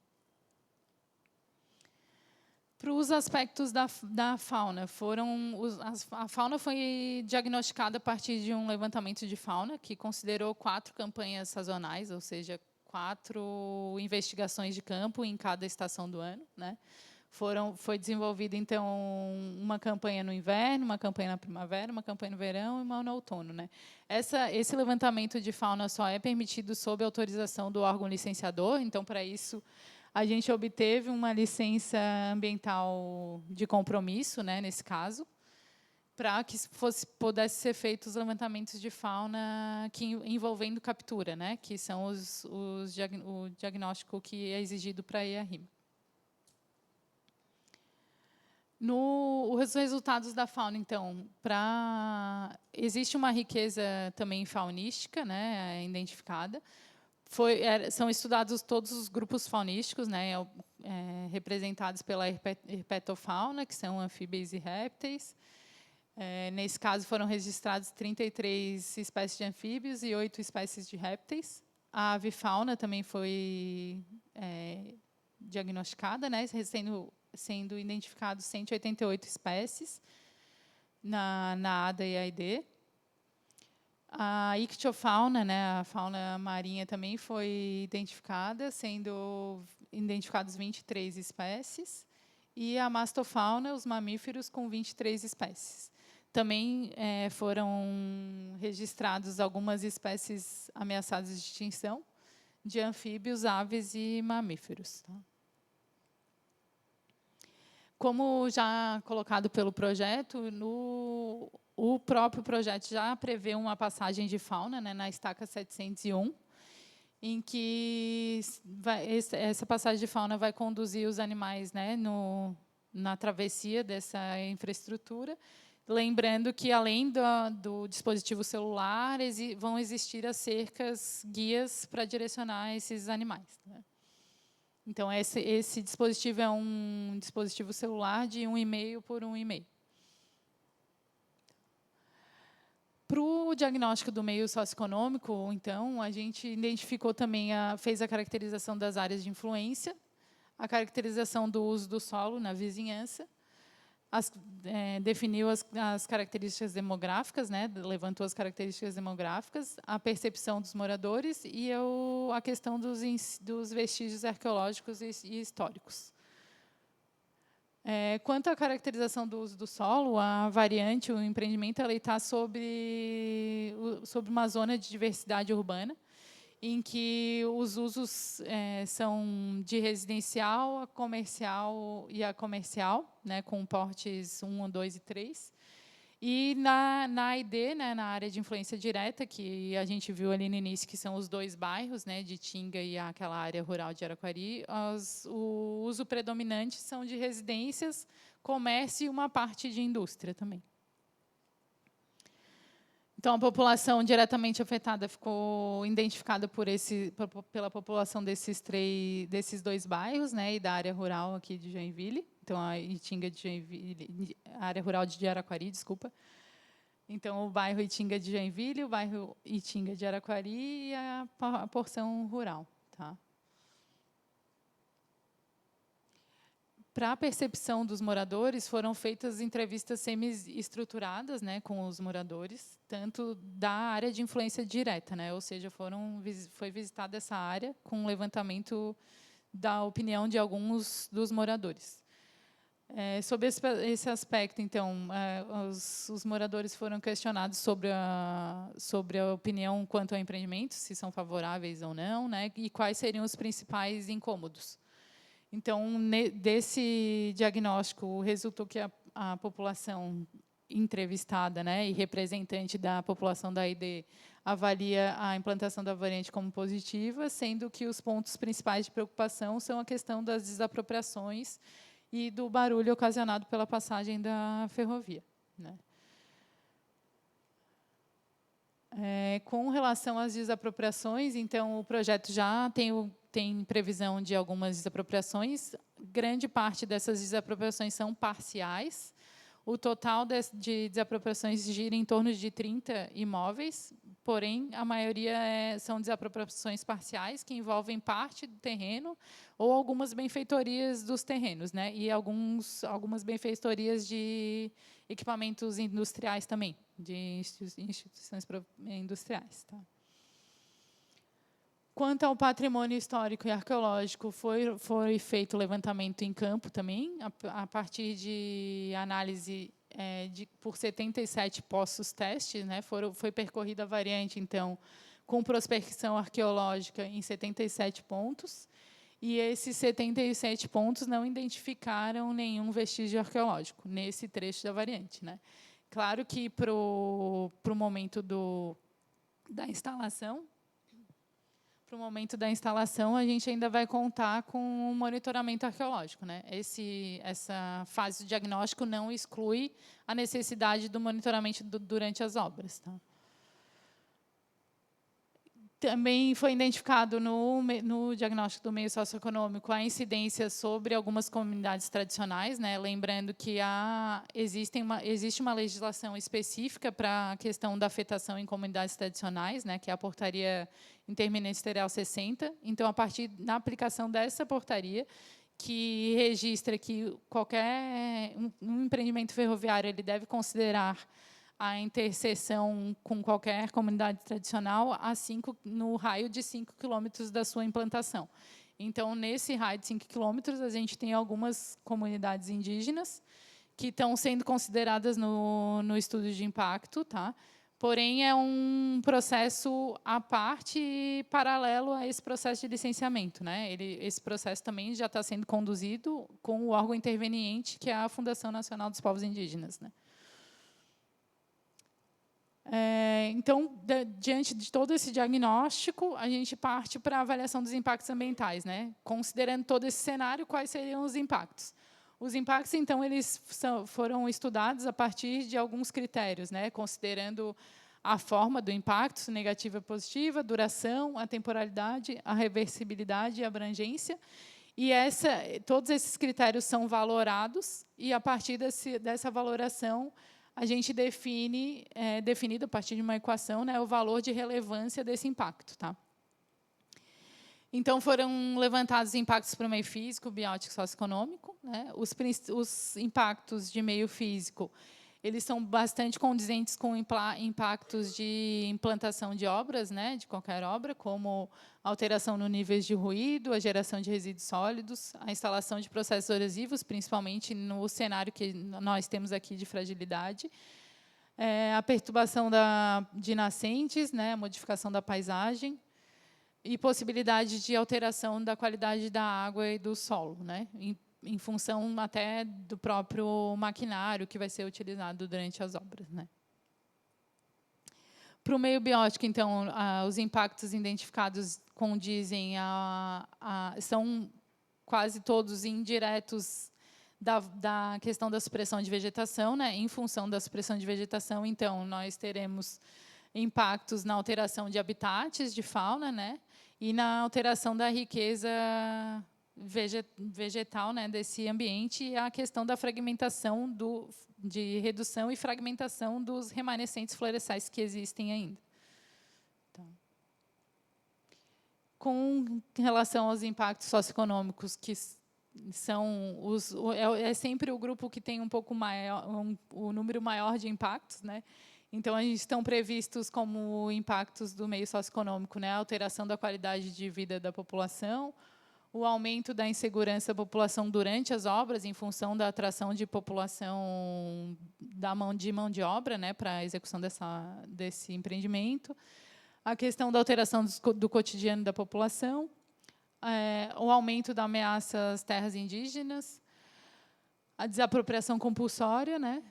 Para os aspectos da fauna, a fauna foi diagnosticada a partir de um levantamento de fauna, que considerou 4 campanhas sazonais, ou seja, 4 investigações de campo em cada estação do ano, né? Foi desenvolvida, então, uma campanha no inverno, uma campanha na primavera, uma campanha no verão e uma no outono, né? Esse levantamento de fauna só é permitido sob autorização do órgão licenciador, então, para isso, a gente obteve uma licença ambiental de compromisso, né, nesse caso, para que pudesse ser feitos os levantamentos de fauna envolvendo captura, né, que são o diagnóstico que é exigido para a IARIMA. Os resultados da fauna, então, existe uma riqueza também faunística, né, identificada. São estudados todos os grupos faunísticos, né, representados pela herpetofauna, que são anfíbios e répteis. Nesse caso, foram registrados 33 espécies de anfíbios e 8 espécies de répteis. A avifauna também foi diagnosticada, né, sendo identificados 188 espécies na ADA e AID. A ictiofauna, né, a fauna marinha, também foi identificada, sendo identificados 23 espécies. E a mastofauna, os mamíferos, com 23 espécies. Também foram registrados algumas espécies ameaçadas de extinção de anfíbios, aves e mamíferos. Tá? Como já colocado pelo projeto, o próprio projeto já prevê uma passagem de fauna, né, na estaca 701, em que essa passagem de fauna vai conduzir os animais, né, na travessia dessa infraestrutura, lembrando que, além do dispositivo celular, vão existir as cercas guias para direcionar esses animais. Né? Então, esse dispositivo é um dispositivo celular de 1,5 por 1,5. Para o diagnóstico do meio socioeconômico, então, a gente identificou também, fez a caracterização das áreas de influência, a caracterização do uso do solo na vizinhança, definiu as características demográficas, né, levantou as características demográficas, a percepção dos moradores e a questão dos vestígios arqueológicos e históricos. Quanto à caracterização do uso do solo, a variante, o empreendimento, está sobre uma zona de diversidade urbana, em que os usos são de residencial, a comercial e a comercial, né, com portes 1, 2 e 3. E na AID, né, na área de influência direta, que a gente viu ali no início, que são os 2 bairros, né, de Itinga e aquela área rural de Araquari, o uso predominante são de residências, comércio e uma parte de indústria também. Então, a população diretamente afetada ficou identificada pela população desses 2 bairros, né, e da área rural aqui de Joinville. Então, a Itinga de Joinville, a área rural de Araquari, desculpa. Então, o bairro Itinga de Joinville, o bairro Itinga de Araquari e a porção rural. Tá? Para a percepção dos moradores, foram feitas entrevistas semi-estruturadas, né, com os moradores, tanto da área de influência direta, né, ou seja, foi visitada essa área com um levantamento da opinião de alguns dos moradores. Sobre esse aspecto, então, os moradores foram questionados sobre a opinião quanto ao empreendimento, se são favoráveis ou não, né, e quais seriam os principais incômodos. Então, desse diagnóstico, resultou que a população entrevistada, né, e representante da população da AID avalia a implantação da variante como positiva, sendo que os pontos principais de preocupação são a questão das desapropriações e do barulho ocasionado pela passagem da ferrovia. Né. Com relação às desapropriações, então, o projeto já tem previsão de algumas desapropriações. Grande parte dessas desapropriações são parciais. O total de desapropriações gira em torno de 30 imóveis, porém, a maioria são desapropriações parciais, que envolvem parte do terreno ou algumas benfeitorias dos terrenos, né, e algumas benfeitorias de equipamentos industriais também, de instituições industriais. Tá? Quanto ao patrimônio histórico e arqueológico, foi feito levantamento em campo também, a partir de análise por 77 poços testes, né, foi percorrida a variante, então, com prospecção arqueológica em 77 pontos, e esses 77 pontos não identificaram nenhum vestígio arqueológico nesse trecho da variante. Né. Claro que, para o momento da instalação, a gente ainda vai contar com um monitoramento arqueológico. Né? Essa fase de diagnóstico não exclui a necessidade do monitoramento durante as obras. Tá? Também foi identificado no diagnóstico do meio socioeconômico a incidência sobre algumas comunidades tradicionais, né? Lembrando que existe uma legislação específica para a questão da afetação em comunidades tradicionais, né? Que é a Portaria Interministerial 60. Então, a partir da aplicação dessa portaria, que registra que qualquer um empreendimento ferroviário ele deve considerar a interseção com qualquer comunidade tradicional no raio de 5 quilômetros da sua implantação. Então, nesse raio de 5 quilômetros, a gente tem algumas comunidades indígenas que estão sendo consideradas no estudo de impacto, tá? Porém, é um processo à parte e paralelo a esse processo de licenciamento, né? Esse processo também já está sendo conduzido com o órgão interveniente, que é a Fundação Nacional dos Povos Indígenas, né? Então, diante de todo esse diagnóstico, a gente parte para a avaliação dos impactos ambientais, né? Considerando todo esse cenário, quais seriam os impactos? Os impactos, então, eles foram estudados a partir de alguns critérios, né? Considerando a forma do impacto, negativa e positiva, duração, a temporalidade, a reversibilidade e a abrangência. E todos esses critérios são valorados, e, a partir dessa valoração, a gente definido a partir de uma equação, né, o valor de relevância desse impacto. Tá? Então, foram levantados impactos para o meio físico, biótico e socioeconômico. Né? Os impactos de meio físico, eles são bastante condizentes com impactos de implantação de obras, né, de qualquer obra, como alteração no níveis de ruído, a geração de resíduos sólidos, a instalação de processos erosivos, principalmente no cenário que nós temos aqui de fragilidade, a perturbação de nascentes, né, a modificação da paisagem, e possibilidade de alteração da qualidade da água e do solo, né, em função até do próprio maquinário que vai ser utilizado durante as obras. Né. Para o meio biótico, então, os impactos identificados condizem são quase todos indiretos da questão da supressão de vegetação, né? Em função da supressão de vegetação, então, nós teremos impactos na alteração de habitats de fauna, né? E na alteração da riqueza vegetal, né, desse ambiente, e a questão da fragmentação, de redução e fragmentação dos remanescentes florestais que existem ainda. Então, com relação aos impactos socioeconômicos, que são sempre o grupo que tem um pouco maior, o número maior de impactos, né? Então, a gente estão previstos como impactos do meio socioeconômico, né? A alteração da qualidade de vida da população, o aumento da insegurança da população durante as obras, em função da atração de população de mão de obra, né, para a execução desse empreendimento, a questão da alteração do cotidiano da população, o aumento da ameaça às terras indígenas, a desapropriação compulsória, né,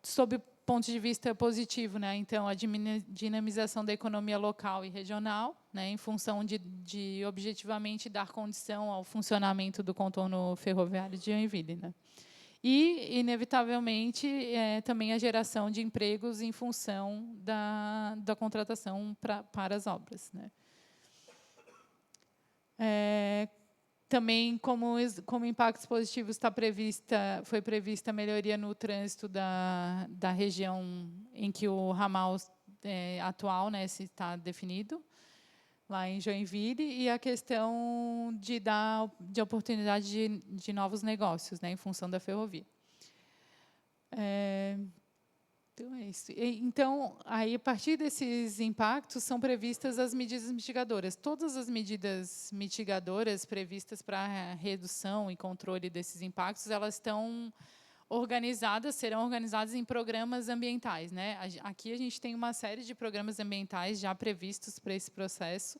sob o ponto de vista positivo, né, então, a dinamização da economia local e regional, né, em função de objetivamente dar condição ao funcionamento do contorno ferroviário de Joinville, né. E, inevitavelmente, também a geração de empregos em função da contratação para as obras. Né. Também, como impactos positivos, foi prevista a melhoria no trânsito da região em que o ramal atual, né, está definido, lá em Joinville, e a questão de oportunidade de novos negócios, né, em função da ferrovia. Então, é isso. Então, aí, a partir desses impactos, são previstas as medidas mitigadoras. Todas as medidas mitigadoras previstas para a redução e controle desses impactos, elas estão serão organizadas em programas ambientais. Né? Aqui a gente tem uma série de programas ambientais já previstos para esse processo.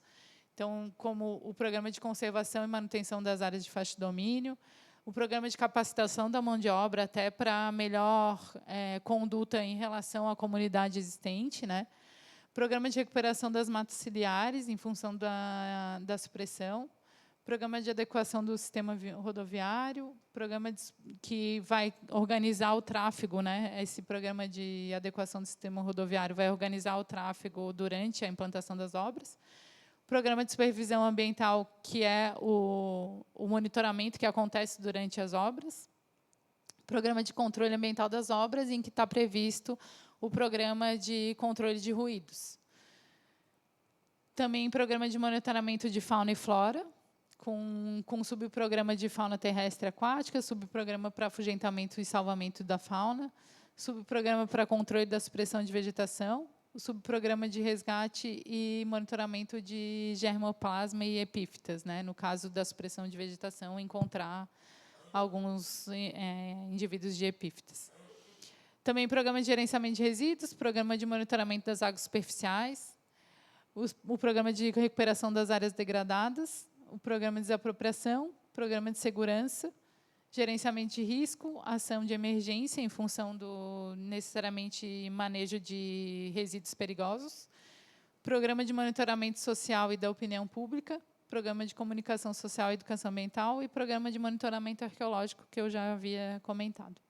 Então, como o Programa de Conservação e Manutenção das Áreas de Faixa de Domínio, o programa de capacitação da mão de obra até para melhor conduta em relação à comunidade existente, né? Programa de recuperação das matas ciliares em função da supressão, programa de adequação do sistema rodoviário, programa que vai organizar o tráfego, né? Esse programa de adequação do sistema rodoviário vai organizar o tráfego durante a implantação das obras. Programa de supervisão ambiental, que é o monitoramento que acontece durante as obras. Programa de controle ambiental das obras, em que está previsto o programa de controle de ruídos. Também programa de monitoramento de fauna e flora, com subprograma de fauna terrestre e aquática, subprograma para afugentamento e salvamento da fauna, subprograma para controle da supressão de vegetação, o subprograma de resgate e monitoramento de germoplasma e epífitas, né? No caso da supressão de vegetação, encontrar alguns indivíduos de epífitas. Também programa de gerenciamento de resíduos, programa de monitoramento das águas superficiais, o programa de recuperação das áreas degradadas, o programa de desapropriação, programa de segurança, gerenciamento de risco, ação de emergência em função do, necessariamente, manejo de resíduos perigosos, programa de monitoramento social e da opinião pública, programa de comunicação social e educação ambiental e programa de monitoramento arqueológico, que eu já havia comentado.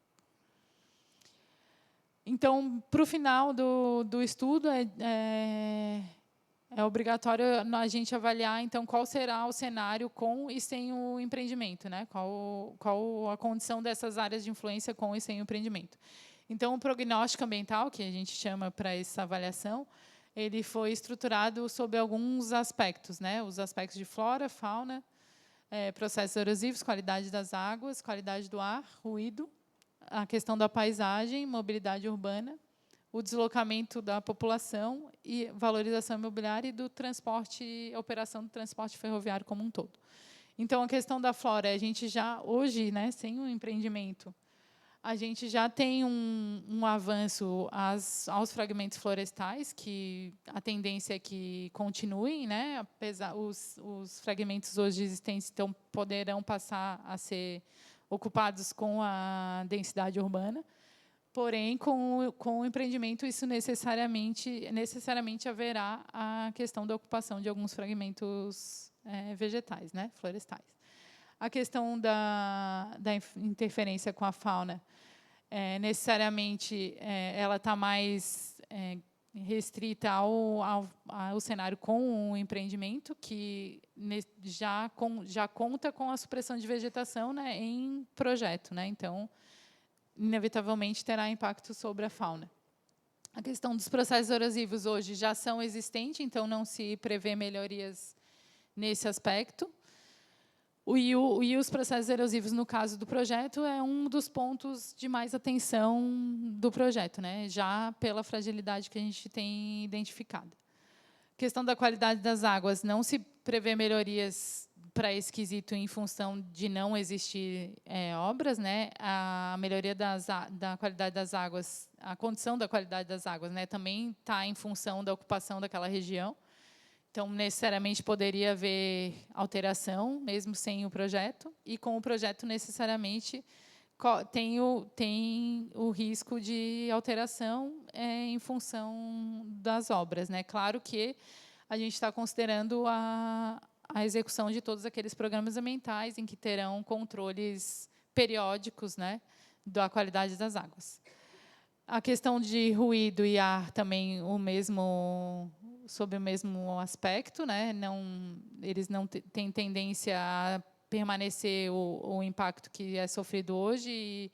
Então, para o final do estudo, é obrigatório a gente avaliar, então, qual será o cenário com e sem o empreendimento, né? Qual a condição dessas áreas de influência com e sem o empreendimento. Então, o prognóstico ambiental, que a gente chama para essa avaliação, ele foi estruturado sob alguns aspectos, né? Os aspectos de flora, fauna, processos erosivos, qualidade das águas, qualidade do ar, ruído, a questão da paisagem, mobilidade urbana, o deslocamento da população e valorização imobiliária e do transporte, operação do transporte ferroviário como um todo. Então, a questão da flora, a gente já, hoje, né, sem o empreendimento, a gente já tem um avanço aos fragmentos florestais, que a tendência é que continuem, né, apesar os fragmentos hoje existentes então, poderão passar a ser ocupados com a densidade urbana. Porém, com o empreendimento, isso necessariamente haverá a questão da ocupação de alguns fragmentos vegetais, né, florestais. A questão da interferência com a fauna, necessariamente, ela está mais restrita ao cenário com o empreendimento, que já conta com a supressão de vegetação, né, em projeto, né, então, inevitavelmente terá impacto sobre a fauna. A questão dos processos erosivos hoje já são existentes, então não se prevê melhorias nesse aspecto. E os processos erosivos, no caso do projeto, é um dos pontos de mais atenção do projeto, né? Já pela fragilidade que a gente tem identificado. A questão da qualidade das águas, não se prevê melhorias para esse quesito em função de não existir obras, né? A melhoria da qualidade das águas, a condição da qualidade das águas, né, também está em função da ocupação daquela região. Então, necessariamente, poderia haver alteração, mesmo sem o projeto, e com o projeto, necessariamente, tem o risco de alteração em função das obras, né? Claro que a gente está considerando a execução de todos aqueles programas ambientais em que terão controles periódicos, né, da qualidade das águas. A questão de ruído e ar também sob o mesmo aspecto, né? Eles não têm tendência a permanecer o impacto que é sofrido hoje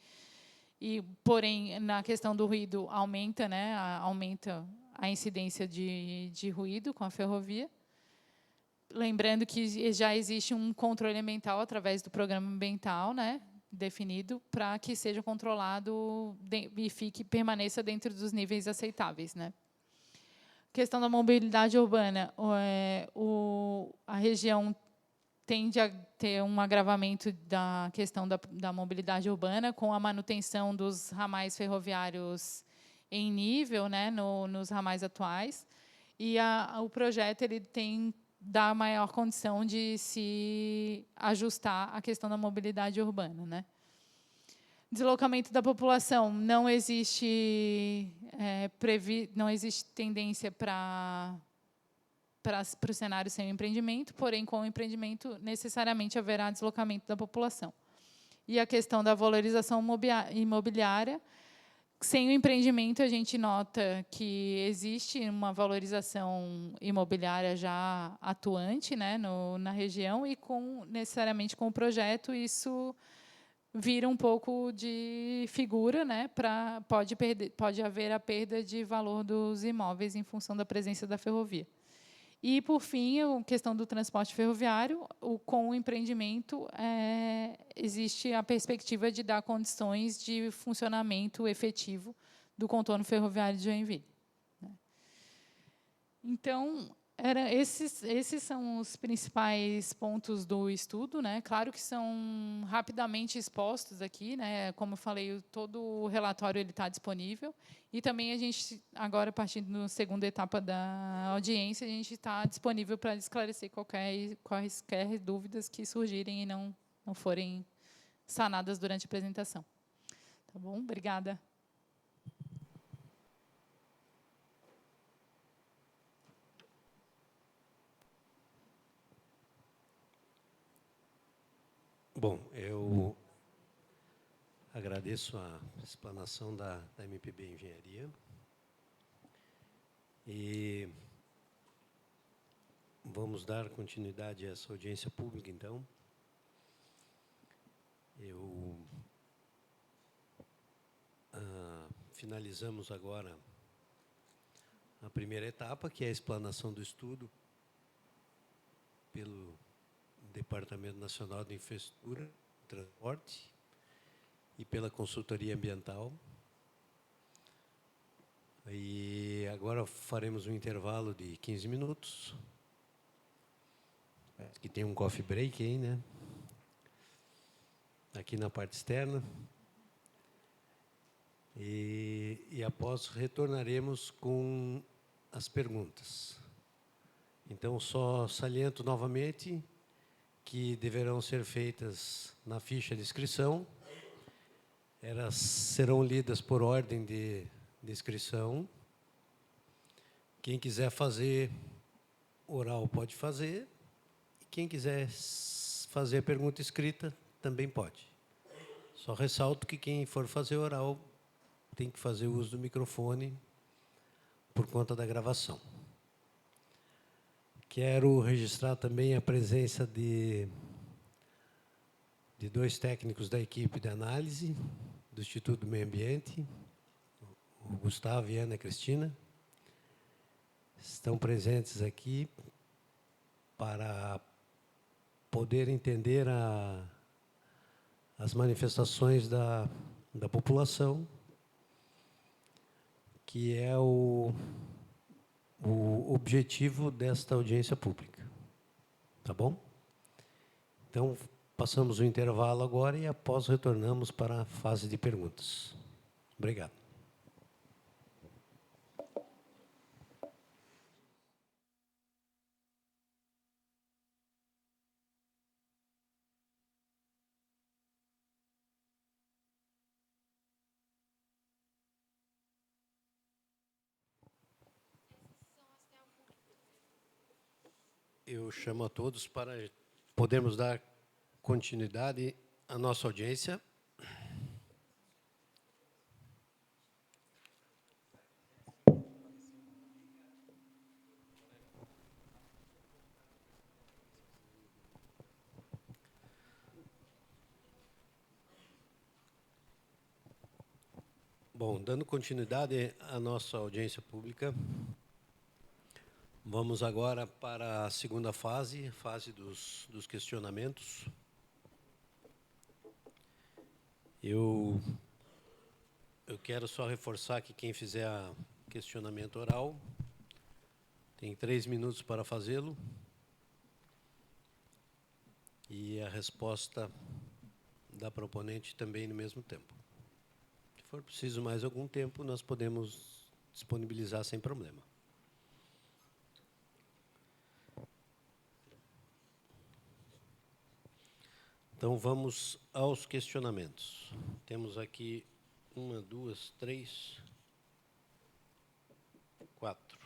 porém, na questão do ruído aumenta, né? Aumenta a incidência de ruído com a ferrovia. Lembrando que já existe um controle ambiental através do programa ambiental, né, definido para que seja controlado e permaneça dentro dos níveis aceitáveis, né. Questão da mobilidade urbana, a região tende a ter um agravamento da questão da mobilidade urbana com a manutenção dos ramais ferroviários em nível, né, nos ramais atuais, e o projeto ele dá maior condição de se ajustar à questão da mobilidade urbana, né? Deslocamento da população, não existe tendência para para o cenário sem o empreendimento, porém, com o empreendimento, necessariamente haverá deslocamento da população. E a questão da valorização imobiliária, sem o empreendimento, a gente nota que existe uma valorização imobiliária já atuante, né, na região, e necessariamente com o projeto isso vira um pouco de figura, né, pode haver a perda de valor dos imóveis em função da presença da ferrovia. E, por fim, a questão do transporte ferroviário, com o empreendimento, existe a perspectiva de dar condições de funcionamento efetivo do contorno ferroviário de Joinville. Então, esses são os principais pontos do estudo, né? Claro que são rapidamente expostos aqui, né? Como eu falei, todo o relatório está disponível. E também a gente, agora, partindo da segunda etapa da audiência, a gente está disponível para esclarecer quaisquer dúvidas que surgirem e não forem sanadas durante a apresentação. Tá bom? Obrigada. Bom, eu agradeço a explanação da MPB Engenharia e vamos dar continuidade a essa audiência pública, então. Finalizamos agora a primeira etapa, que é a explanação do estudo pelo Departamento Nacional de Infraestrutura e Transporte e pela Consultoria Ambiental. E agora faremos um intervalo de 15 minutos. Que tem um coffee break aí, né? Aqui na parte externa. E após retornaremos com as perguntas. Então, só saliento novamente que deverão ser feitas na ficha de inscrição. Elas serão lidas por ordem de inscrição. Quem quiser fazer oral pode fazer. E quem quiser fazer pergunta escrita também pode. Só ressalto que quem for fazer oral tem que fazer uso do microfone por conta da gravação. Quero registrar também a presença de dois técnicos da equipe de análise do Instituto do Meio Ambiente, o Gustavo e a Ana Cristina. Estão presentes aqui para poder entender as manifestações da população, que é o objetivo desta audiência pública. Tá bom? Então, passamos o intervalo agora e, após, retornamos para a fase de perguntas. Obrigado. Eu chamo a todos para podermos dar continuidade à nossa audiência. Bom, dando continuidade à nossa audiência pública, vamos agora para a segunda fase, fase dos questionamentos. Eu quero só reforçar que quem fizer questionamento oral tem 3 minutos para fazê-lo e a resposta da proponente também no mesmo tempo. Se for preciso mais algum tempo, nós podemos disponibilizar sem problema. Então, vamos aos questionamentos. Temos aqui 1, 2, 3, 4.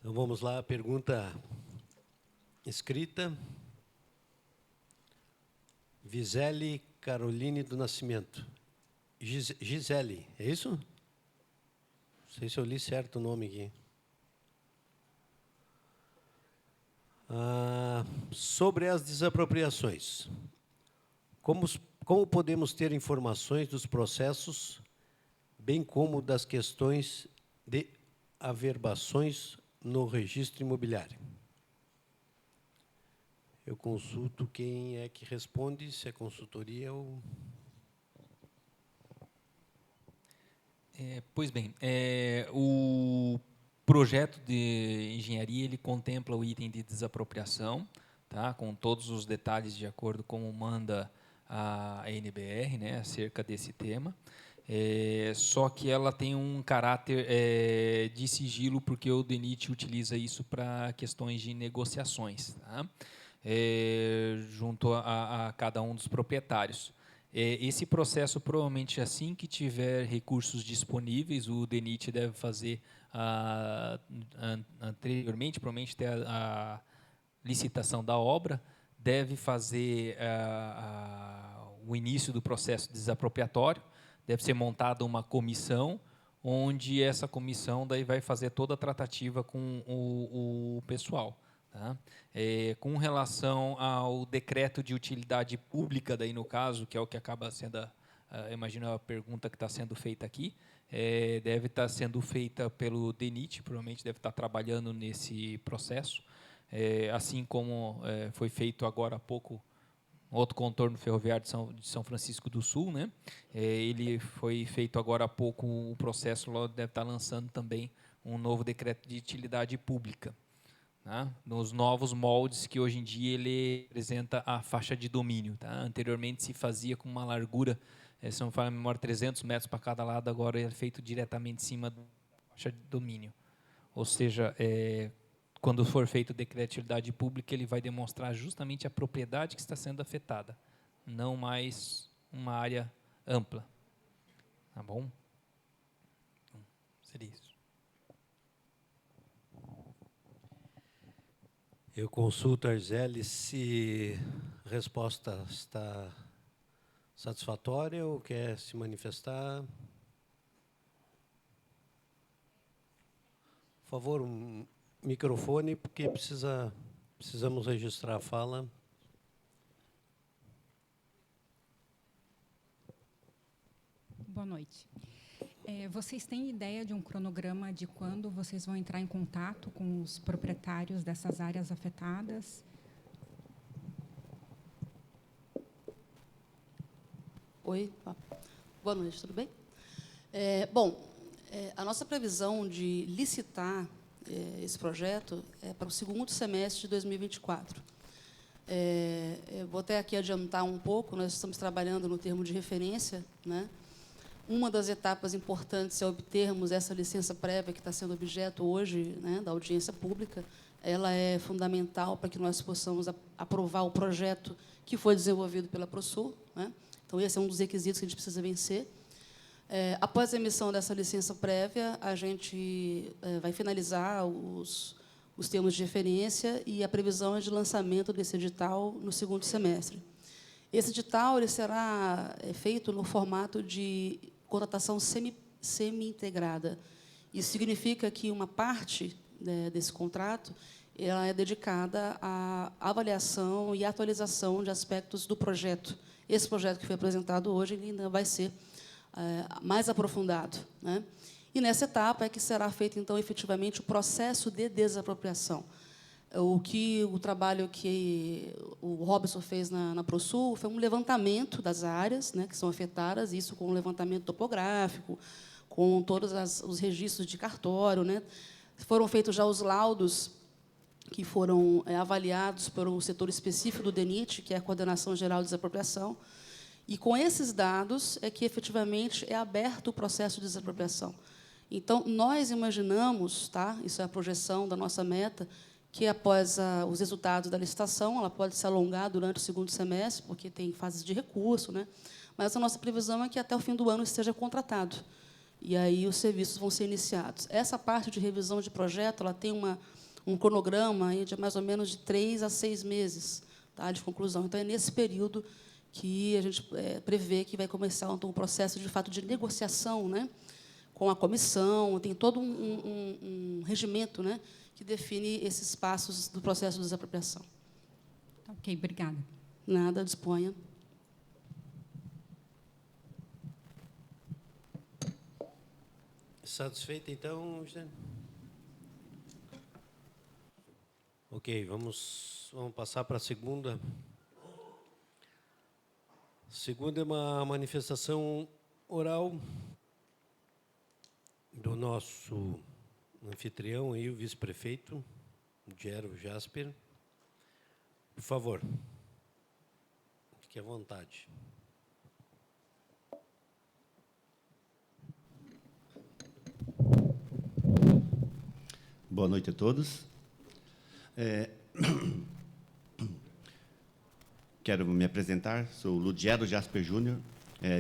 Então, vamos lá, pergunta escrita. Gisele Caroline do Nascimento. Gisele, é isso? Não sei se eu li certo o nome aqui. Sobre as desapropriações. Como podemos ter informações dos processos, bem como das questões de averbações no registro imobiliário? Eu consulto quem é que responde, se é consultoria ou... Pois bem, o projeto de engenharia ele contempla o item de desapropriação, tá, com todos os detalhes de acordo com como manda a NBR, né, acerca desse tema. Só que ela tem um caráter de sigilo, porque o DENIT utiliza isso para questões de negociações, tá, junto a cada um dos proprietários. Esse processo, provavelmente, assim que tiver recursos disponíveis, o DENIT deve fazer, anteriormente, provavelmente, ter a licitação da obra, deve fazer o início do processo desapropriatório, deve ser montada uma comissão, onde essa comissão daí vai fazer toda a tratativa com o pessoal. Tá? Com relação ao decreto de utilidade pública, daí no caso, que é o que acaba sendo, imagino a pergunta que está sendo feita aqui, deve estar sendo feita pelo DENIT, provavelmente deve estar trabalhando nesse processo, assim como foi feito agora há pouco outro contorno ferroviário de São Francisco do Sul, né? Ele foi feito agora há pouco, o processo deve estar lançando também um novo decreto de utilidade pública, tá? Nos novos moldes que hoje em dia ele apresenta a faixa de domínio. Tá? Anteriormente se fazia com uma largura, se não me falha a memória, 300 metros para cada lado, agora é feito diretamente em cima da faixa de domínio. Ou seja, quando for feito o decreto de utilidade pública, ele vai demonstrar justamente a propriedade que está sendo afetada, não mais uma área ampla. Tá bom? Então, seria isso. Eu consulto a Arzelli se a resposta está satisfatória ou quer se manifestar. Por favor, um microfone, porque precisamos registrar a fala. Boa noite. Vocês têm ideia de um cronograma de quando vocês vão entrar em contato com os proprietários dessas áreas afetadas? Oi, boa noite, tudo bem? A nossa previsão de licitar esse projeto é para o segundo semestre de 2024. Eu vou até aqui adiantar um pouco, nós estamos trabalhando no termo de referência, né? Uma das etapas importantes é obtermos essa licença prévia que está sendo objeto hoje, né, da audiência pública. Ela é fundamental para que nós possamos aprovar o projeto que foi desenvolvido pela Prosul, né? Então, esse é um dos requisitos que a gente precisa vencer. Após a emissão dessa licença prévia, a gente vai finalizar os termos de referência e a previsão é de lançamento desse edital no segundo semestre. Esse edital ele será feito no formato de contratação semi-integrada. Isso significa que uma parte desse contrato ela é dedicada à avaliação e atualização de aspectos do projeto. Esse projeto que foi apresentado hoje ele ainda vai ser mais aprofundado, né? E nessa etapa é que será feito, então, efetivamente, o processo de desapropriação. O trabalho que o Robson fez na Prosul foi um levantamento das áreas, né, que são afetadas, isso com um levantamento topográfico, com todos os registros de cartório, né? Foram feitos já os laudos que foram avaliados por um setor específico do DENIT, que é a Coordenação Geral de Desapropriação, e com esses dados é que, efetivamente, é aberto o processo de desapropriação. Então, nós imaginamos, tá, isso é a projeção da nossa meta, que, após os resultados da licitação, ela pode se alongar durante o segundo semestre, porque tem fases de recurso, né? Mas a nossa previsão é que, até o fim do ano, esteja contratado. e aí os serviços vão ser iniciados. Essa parte de revisão de projeto, ela tem um cronograma aí de mais ou menos de 3 a 6 meses, tá, de conclusão. Então, é nesse período que a gente prevê que vai começar então, um processo, de fato, de negociação, né, com a comissão. Tem todo um regimento, né, que define esses passos do processo de desapropriação. Tá, ok, obrigada. Nada, disponha. Satisfeita, então, Gisele? Ok, vamos passar para a segunda. Segunda é uma manifestação oral do nosso anfitrião, aí, o vice-prefeito, Gero Jasper. Por favor, fique à vontade. Boa noite a todos. Quero me apresentar, sou Ludgero Jasper Júnior,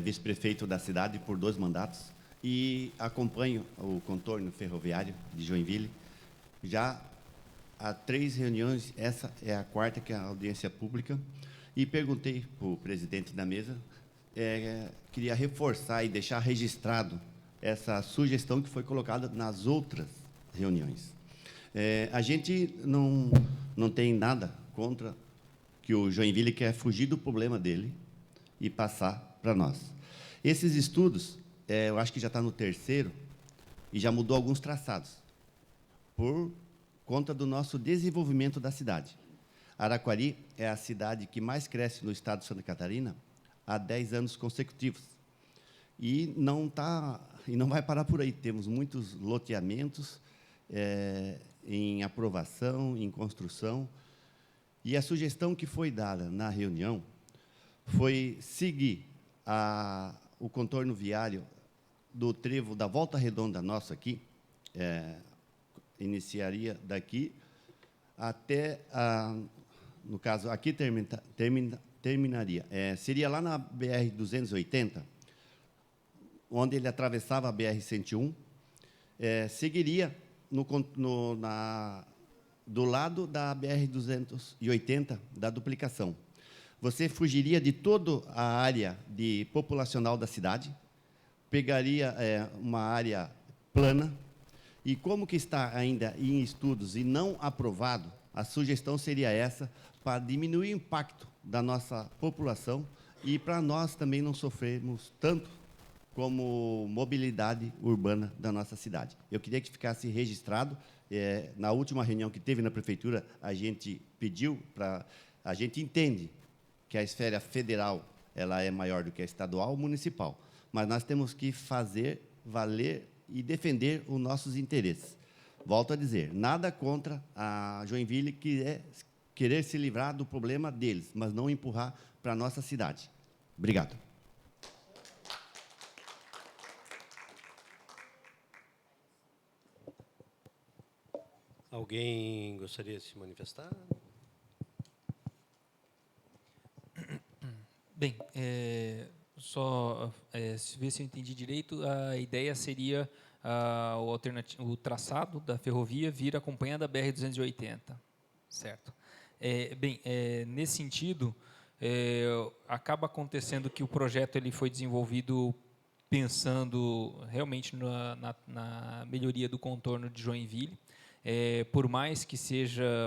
vice-prefeito da cidade por 2 mandatos e acompanho o contorno ferroviário de Joinville já há 3 reuniões, essa é a 4ª, que é a audiência pública, e perguntei para o presidente da mesa, queria reforçar e deixar registrado essa sugestão que foi colocada nas outras reuniões. A gente não tem nada contra que o Joinville quer fugir do problema dele e passar para nós. Esses estudos, eu acho que já está no 3º e já mudou alguns traçados, por conta do nosso desenvolvimento da cidade. Araquari é a cidade que mais cresce no estado de Santa Catarina há 10 anos consecutivos. E não vai parar por aí. Temos muitos loteamentos em aprovação, em construção. E a sugestão que foi dada na reunião foi seguir o contorno viário do trevo da Volta Redonda nossa aqui, iniciaria daqui até, no caso, aqui terminaria. Seria lá na BR-280, onde ele atravessava a BR-101, seguiria do lado da BR-280, da duplicação. Você fugiria de toda a área populacional da cidade, pegaria uma área plana, e como que está ainda em estudos e não aprovado, a sugestão seria essa, para diminuir o impacto da nossa população e para nós também não sofrermos tanto como mobilidade urbana da nossa cidade. Eu queria que ficasse registrado. Na última reunião que teve na prefeitura, a gente pediu para... A gente entende que a esfera federal ela é maior do que a estadual ou municipal, mas nós temos que fazer valer e defender os nossos interesses. Volto a dizer, nada contra a Joinville querer se livrar do problema deles, mas não empurrar para a nossa cidade. Obrigado. Alguém gostaria de se manifestar? Bem, só ver se eu entendi direito, a ideia seria o traçado da ferrovia vir acompanhando a BR-280, certo? Nesse sentido, acaba acontecendo que o projeto ele foi desenvolvido pensando realmente na melhoria do contorno de Joinville. Por mais que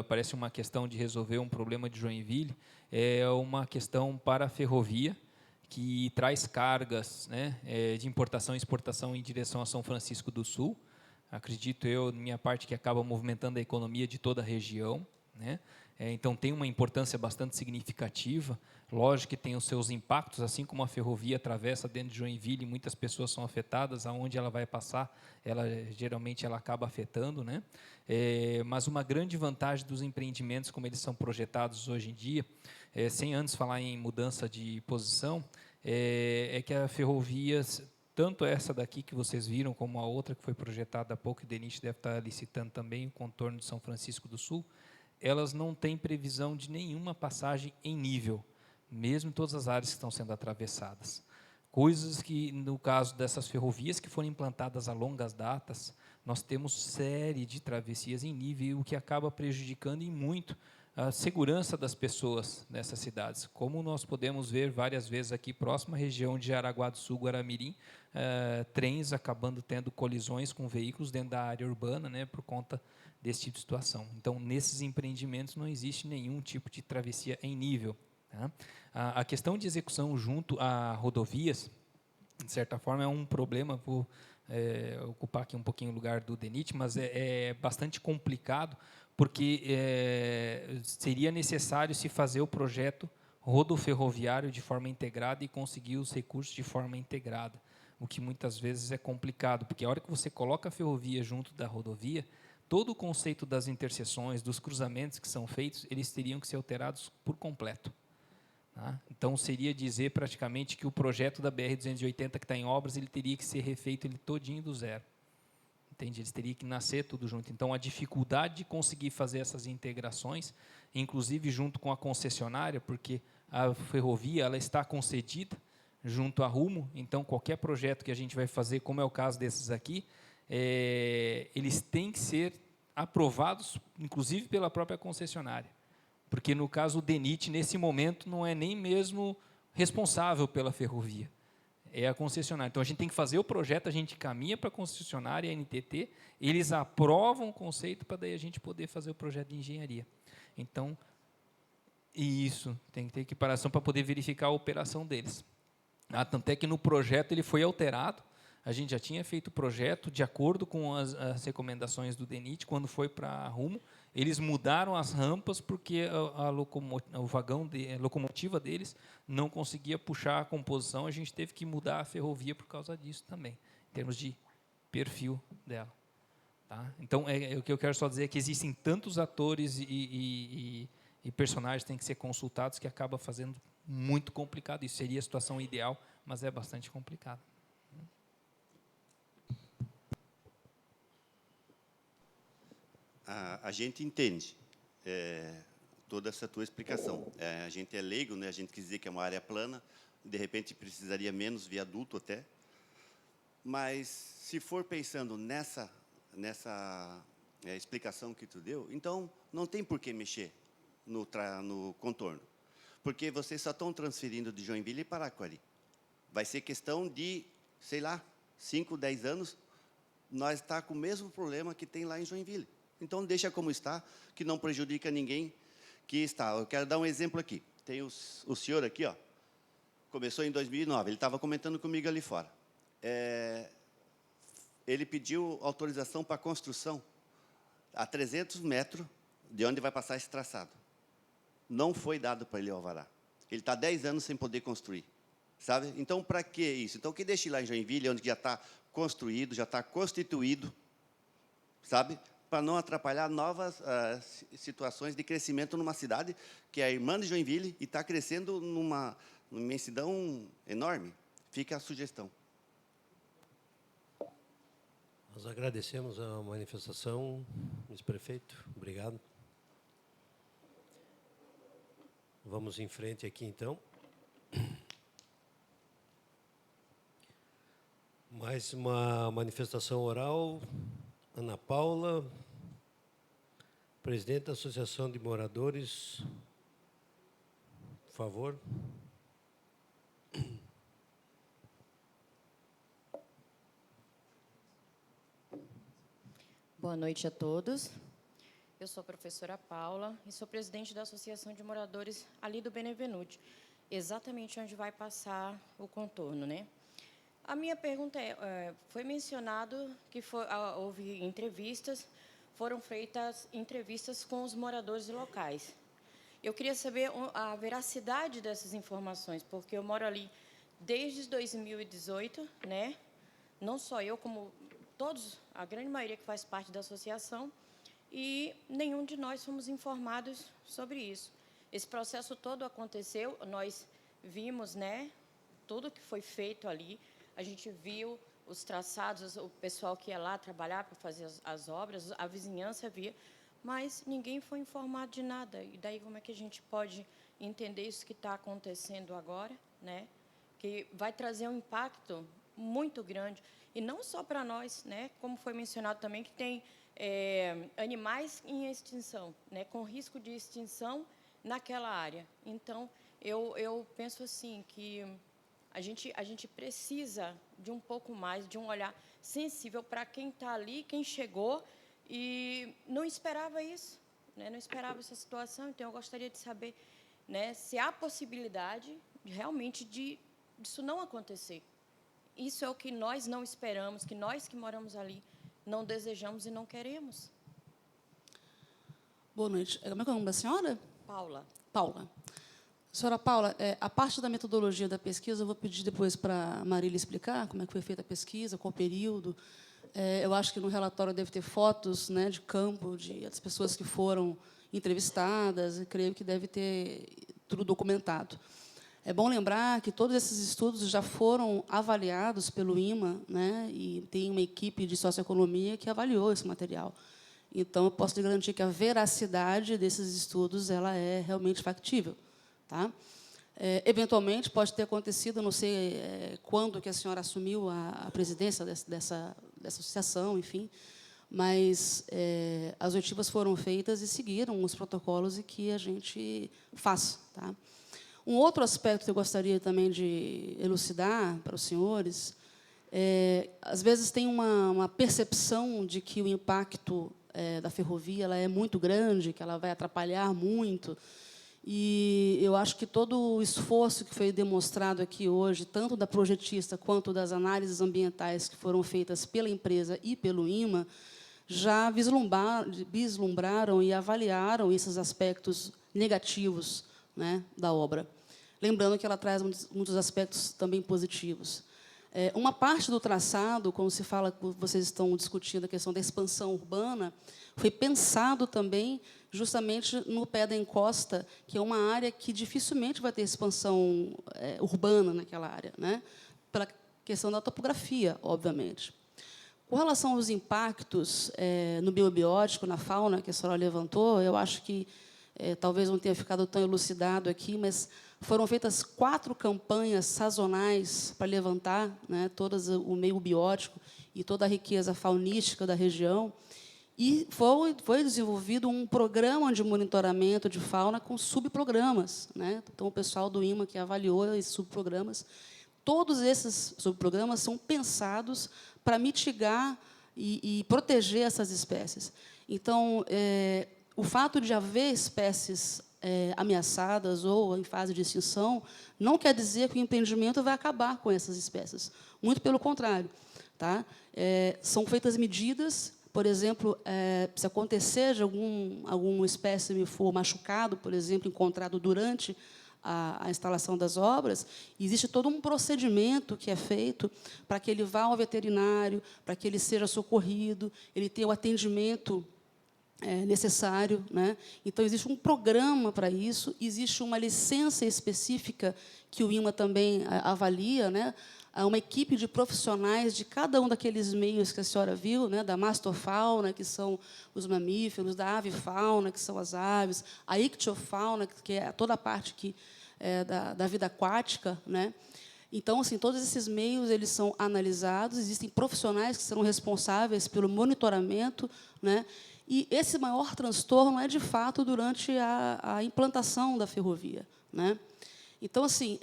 parece uma questão de resolver um problema de Joinville, é uma questão para a ferrovia, que traz cargas, né, de importação e exportação em direção a São Francisco do Sul. Acredito eu, minha parte, que acaba movimentando a economia de toda a região, né? Então, tem uma importância bastante significativa. Lógico que tem os seus impactos, assim como a ferrovia atravessa dentro de Joinville, muitas pessoas são afetadas, aonde ela vai passar, geralmente ela acaba afetando, né? Mas uma grande vantagem dos empreendimentos, como eles são projetados hoje em dia, sem antes falar em mudança de posição, é que a ferrovia, tanto essa daqui que vocês viram, como a outra que foi projetada há pouco, e o DENIT deve estar licitando também, o contorno de São Francisco do Sul, elas não têm previsão de nenhuma passagem em nível, mesmo em todas as áreas que estão sendo atravessadas. Coisas que, no caso dessas ferrovias que foram implantadas a longas datas, nós temos série de travessias em nível, o que acaba prejudicando em muito a segurança das pessoas nessas cidades. Como nós podemos ver várias vezes aqui, próxima à região de Araguá do Sul, Guaramirim, trens acabando tendo colisões com veículos dentro da área urbana, né, por conta desse tipo de situação. Então, nesses empreendimentos não existe nenhum tipo de travessia em nível. Tá? A questão de execução junto a rodovias, de certa forma, é um problema. Vou ocupar aqui um pouquinho o lugar do DENIT, mas é bastante complicado, porque seria necessário se fazer o projeto rodoferroviário de forma integrada e conseguir os recursos de forma integrada, o que muitas vezes é complicado, porque a hora que você coloca a ferrovia junto da rodovia, todo o conceito das interseções, dos cruzamentos que são feitos, eles teriam que ser alterados por completo. Tá? Então, seria dizer praticamente que o projeto da BR-280 que está em obras, ele teria que ser refeito ele todinho do zero. Entende? Eles teriam que nascer tudo junto. Então, a dificuldade de conseguir fazer essas integrações, inclusive junto com a concessionária, porque a ferrovia ela está concedida junto à Rumo, então qualquer projeto que a gente vai fazer, como é o caso desses aqui, eles têm que ser aprovados, inclusive pela própria concessionária. Porque, no caso, o DENIT, nesse momento, não é nem mesmo responsável pela ferrovia, é a concessionária. Então, a gente tem que fazer o projeto, a gente caminha para a concessionária, a NTT, eles aprovam o conceito para daí a gente poder fazer o projeto de engenharia. Então, isso, tem que ter equiparação para poder verificar a operação deles. Tanto é que no projeto ele foi alterado, a gente já tinha feito o projeto de acordo com as recomendações do DENIT, quando foi para a Rumo, eles mudaram as rampas porque o vagão, a locomotiva deles não conseguia puxar a composição, a gente teve que mudar a ferrovia por causa disso também, em termos de perfil dela. Tá? Então, o que eu quero só dizer é que existem tantos atores e personagens que têm que ser consultados que acaba fazendo muito complicado. Isso seria a situação ideal, mas é bastante complicado. A gente entende toda essa tua explicação. A gente é leigo, né? A gente quis dizer que é uma área plana, de repente precisaria menos viaduto até. Mas, se for pensando nessa explicação que tu deu, então não tem por que mexer no contorno, porque vocês só estão transferindo de Joinville para Araquari. Vai ser questão de, sei lá, 5, 10 anos, nós está com o mesmo problema que tem lá em Joinville. Então, deixa como está, que não prejudica ninguém que está. Eu quero dar um exemplo aqui. Tem o senhor aqui, ó, começou em 2009, ele estava comentando comigo ali fora. Ele pediu autorização para construção a 300 metros de onde vai passar esse traçado. Não foi dado para ele o alvará. Ele está 10 anos sem poder construir. Sabe? Então, para que isso? Então, que deixe lá em Joinville, onde já está construído, já está constituído, sabe? Para não atrapalhar novas situações de crescimento numa cidade que é a irmã de Joinville e está crescendo numa imensidão enorme. Fica a sugestão. Nós agradecemos a manifestação, vice-prefeito. Obrigado. Vamos em frente aqui, então. Mais uma manifestação oral. Ana Paula, presidente da Associação de Moradores, por favor. Boa noite a todos. Eu sou a professora Paula e sou presidente da Associação de Moradores ali do Benevenuti, exatamente onde vai passar o contorno, né? A minha pergunta foi mencionado que houve entrevistas, foram feitas entrevistas com os moradores locais. Eu queria saber a veracidade dessas informações, porque eu moro ali desde 2018, né? Não só eu, como todos, a grande maioria que faz parte da associação, e nenhum de nós fomos informados sobre isso. Esse processo todo aconteceu, nós vimos, né, tudo que foi feito ali, a gente viu os traçados, o pessoal que ia lá trabalhar para fazer as obras, a vizinhança via, mas ninguém foi informado de nada. E daí como é que a gente pode entender isso que está acontecendo agora, né? que vai trazer um impacto muito grande, e não só para nós, né, como foi mencionado também, que tem animais em extinção, né, com risco de extinção naquela área. Então, eu penso assim, que a gente precisa de um pouco mais, de um olhar sensível para quem está ali, quem chegou e não esperava isso, né, não esperava essa situação. Então, eu gostaria de saber, né, se há possibilidade realmente disso não acontecer. Isso é o que nós não esperamos, que nós que moramos ali não desejamos e não queremos. Boa noite. Como é que é o nome da senhora? Paula. Paula. Senhora Paula, a parte da metodologia da pesquisa, eu vou pedir depois para a Marília explicar como é que foi feita a pesquisa, qual período. Eu acho que no relatório deve ter fotos, né, de campo, das pessoas que foram entrevistadas, e creio que deve ter tudo documentado. É bom lembrar que todos esses estudos já foram avaliados pelo IMA, né, e tem uma equipe de socioeconomia que avaliou esse material. Então, eu posso lhe garantir que a veracidade desses estudos ela é realmente factível. Tá? Eventualmente, pode ter acontecido, não sei quando que a senhora assumiu a presidência dessa associação, enfim, mas as oitivas foram feitas e seguiram os protocolos e que a gente faz. Tá? Um outro aspecto que eu gostaria também de elucidar para os senhores, às vezes tem uma percepção de que o impacto da ferrovia ela é muito grande, que ela vai atrapalhar muito, e eu acho que todo o esforço que foi demonstrado aqui hoje, tanto da projetista quanto das análises ambientais que foram feitas pela empresa e pelo IMA, já vislumbraram e avaliaram esses aspectos negativos, né, da obra. Lembrando que ela traz muitos aspectos também positivos. Uma parte do traçado, quando se fala, vocês estão discutindo a questão da expansão urbana, foi pensado também justamente no pé da encosta, que é uma área que dificilmente vai ter expansão urbana naquela área, né? Pela questão da topografia, obviamente. Com relação aos impactos no biobiótico, na fauna, que a senhora levantou, eu acho que talvez não tenha ficado tão elucidado aqui, mas foram feitas 4 campanhas sazonais para levantar, né, todo o meio biótico e toda a riqueza faunística da região, e foi desenvolvido um programa de monitoramento de fauna com subprogramas, né? Então, o pessoal do IMA que avaliou esses subprogramas, todos esses subprogramas são pensados para mitigar e proteger essas espécies. Então, o fato de haver espécies ameaçadas ou em fase de extinção não quer dizer que o empreendimento vai acabar com essas espécies. Muito pelo contrário. Tá? São feitas medidas, por exemplo, se acontecer de algum espécime for machucado, por exemplo, encontrado durante a instalação das obras, existe todo um procedimento que é feito para que ele vá ao veterinário, para que ele seja socorrido, ele tenha o atendimento necessário, né? Então, existe um programa para isso, existe uma licença específica que o IMA também avalia, né? Há uma equipe de profissionais de cada um daqueles meios que a senhora viu, né? Da mastofauna, que são os mamíferos, da avifauna, que são as aves, a ictiofauna, que é toda a parte que da vida aquática, né? Então, assim, todos esses meios eles são analisados, existem profissionais que serão responsáveis pelo monitoramento, né? E esse maior transtorno é, de fato, durante a implantação da ferrovia, né? Então, assim,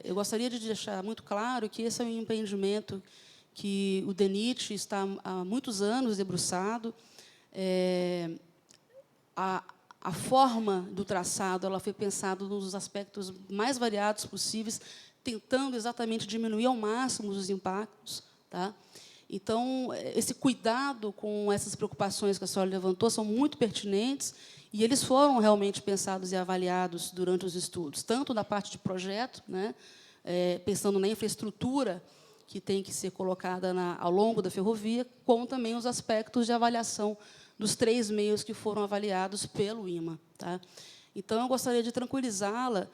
eu gostaria de deixar muito claro que esse é um empreendimento que o DENIT está há muitos anos debruçado. A forma do traçado ela foi pensada nos aspectos mais variados possíveis, tentando exatamente diminuir ao máximo os impactos. Tá? Então, esse cuidado com essas preocupações que a senhora levantou são muito pertinentes e eles foram realmente pensados e avaliados durante os estudos, tanto da parte de projeto, né, pensando na infraestrutura que tem que ser colocada ao longo da ferrovia, como também os aspectos de avaliação dos 3 meios que foram avaliados pelo IMA. Tá? Então, eu gostaria de tranquilizá-la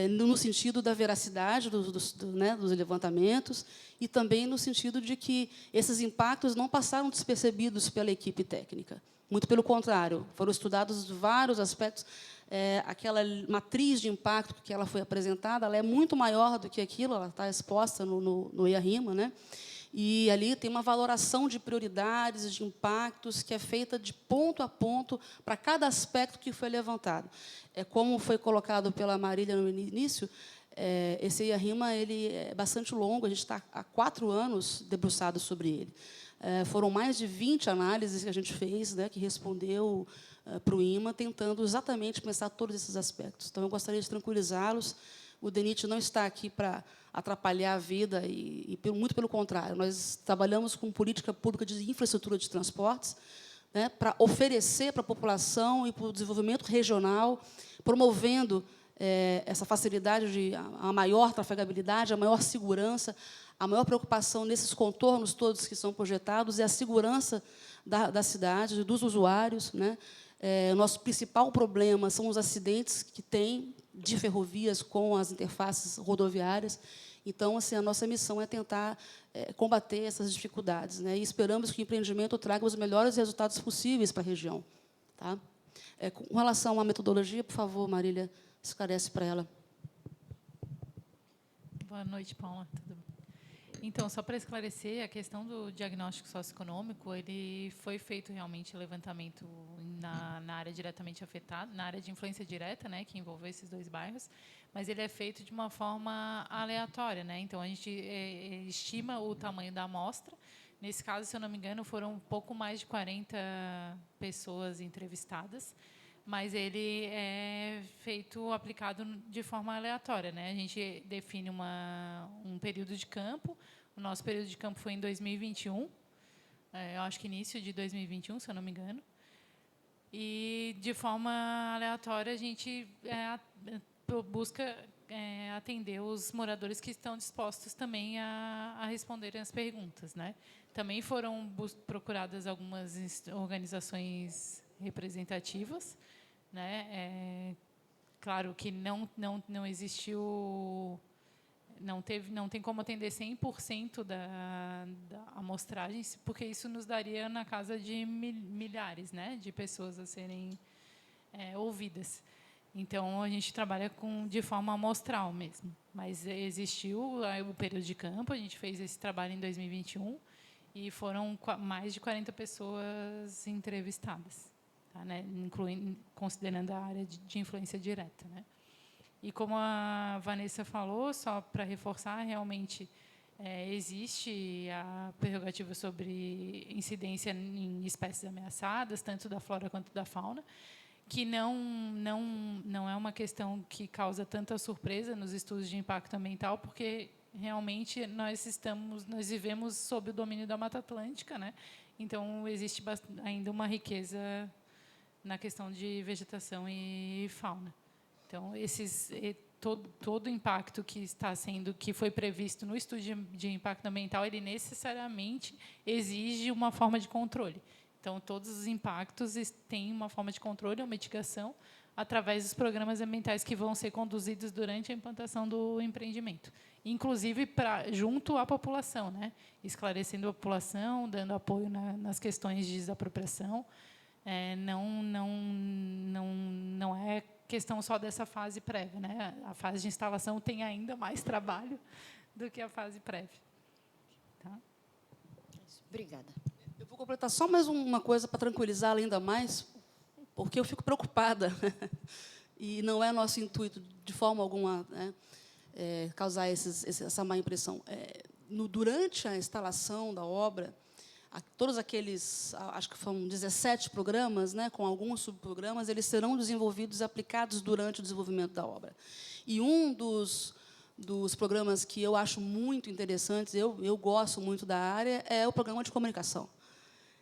no sentido da veracidade dos levantamentos e também no sentido de que esses impactos não passaram despercebidos pela equipe técnica. Muito pelo contrário, foram estudados vários aspectos. aquela matriz de impacto que ela foi apresentada, ela é muito maior do que aquilo, ela está exposta no IARIMA, né? E ali tem uma valoração de prioridades, de impactos, que é feita de ponto a ponto para cada aspecto que foi levantado. Como foi colocado pela Marília no início, esse IARIMA ele é bastante longo, a gente está há 4 anos debruçado sobre ele. Foram mais de 20 análises que a gente fez, né, que respondeu para o IMA, tentando exatamente pensar todos esses aspectos. Então, eu gostaria de tranquilizá-los. O DENIT não está aqui para atrapalhar a vida, muito pelo contrário. Nós trabalhamos com política pública de infraestrutura de transportes, né, para oferecer para a população e para o desenvolvimento regional, promovendo essa facilidade de a maior trafegabilidade, a maior segurança, a maior preocupação nesses contornos todos que são projetados é a segurança da cidade, dos usuários, né? O nosso principal problema são os acidentes que tem de ferrovias com as interfaces rodoviárias. Então, assim, a nossa missão é tentar combater essas dificuldades, né? E esperamos que o empreendimento traga os melhores resultados possíveis para a região. Tá? Com relação à metodologia, por favor, Marília, esclarece para ela. Boa noite, Paula. Tudo bem? Então, só para esclarecer, a questão do diagnóstico socioeconômico, ele foi feito realmente levantamento na área diretamente afetada, na área de influência direta, né, que envolveu esses 2 bairros, mas ele é feito de uma forma aleatória, né? Então, a gente estima o tamanho da amostra. Nesse caso, se eu não me engano, foram um pouco mais de 40 pessoas entrevistadas, mas ele é aplicado de forma aleatória, né? A gente define um período de campo. O nosso período de campo foi em 2021, eu acho que início de 2021, se eu não me engano. E, de forma aleatória, a gente busca atender os moradores que estão dispostos também a responderem as perguntas, né? Também foram procuradas algumas organizações representativas, né? Claro que não existiu, não tem como atender 100% da amostragem, porque isso nos daria na casa de milhares, né, de pessoas a serem ouvidas. Então, a gente trabalha de forma amostral mesmo. Mas existiu o período de campo, a gente fez esse trabalho em 2021 e foram mais de 40 pessoas entrevistadas. Tá, né? Considerando a área de influência direta, né? E como a Vanessa falou, só para reforçar, realmente existe a prerrogativa sobre incidência em espécies ameaçadas, tanto da flora quanto da fauna, que não é uma questão que causa tanta surpresa nos estudos de impacto ambiental, porque realmente nós vivemos sob o domínio da Mata Atlântica, né? Então existe ainda uma riqueza na questão de vegetação e fauna. Então, todo o impacto que foi previsto no estudo de impacto ambiental, ele necessariamente exige uma forma de controle. Então, todos os impactos têm uma forma de controle ou mitigação através dos programas ambientais que vão ser conduzidos durante a implantação do empreendimento, inclusive junto à população, né? Esclarecendo a população, dando apoio nas questões de desapropriação. Não é questão só dessa fase prévia, né? A fase de instalação tem ainda mais trabalho do que a fase prévia. Tá? Obrigada. Eu vou completar só mais uma coisa para tranquilizá-la ainda mais, porque eu fico preocupada. E não é nosso intuito, de forma alguma, né, causar essa má impressão. Durante a instalação da obra, todos aqueles, acho que foram 17 programas, né, com alguns subprogramas, eles serão desenvolvidos e aplicados durante o desenvolvimento da obra. E um dos programas que eu acho muito interessantes, eu gosto muito da área, é o programa de comunicação.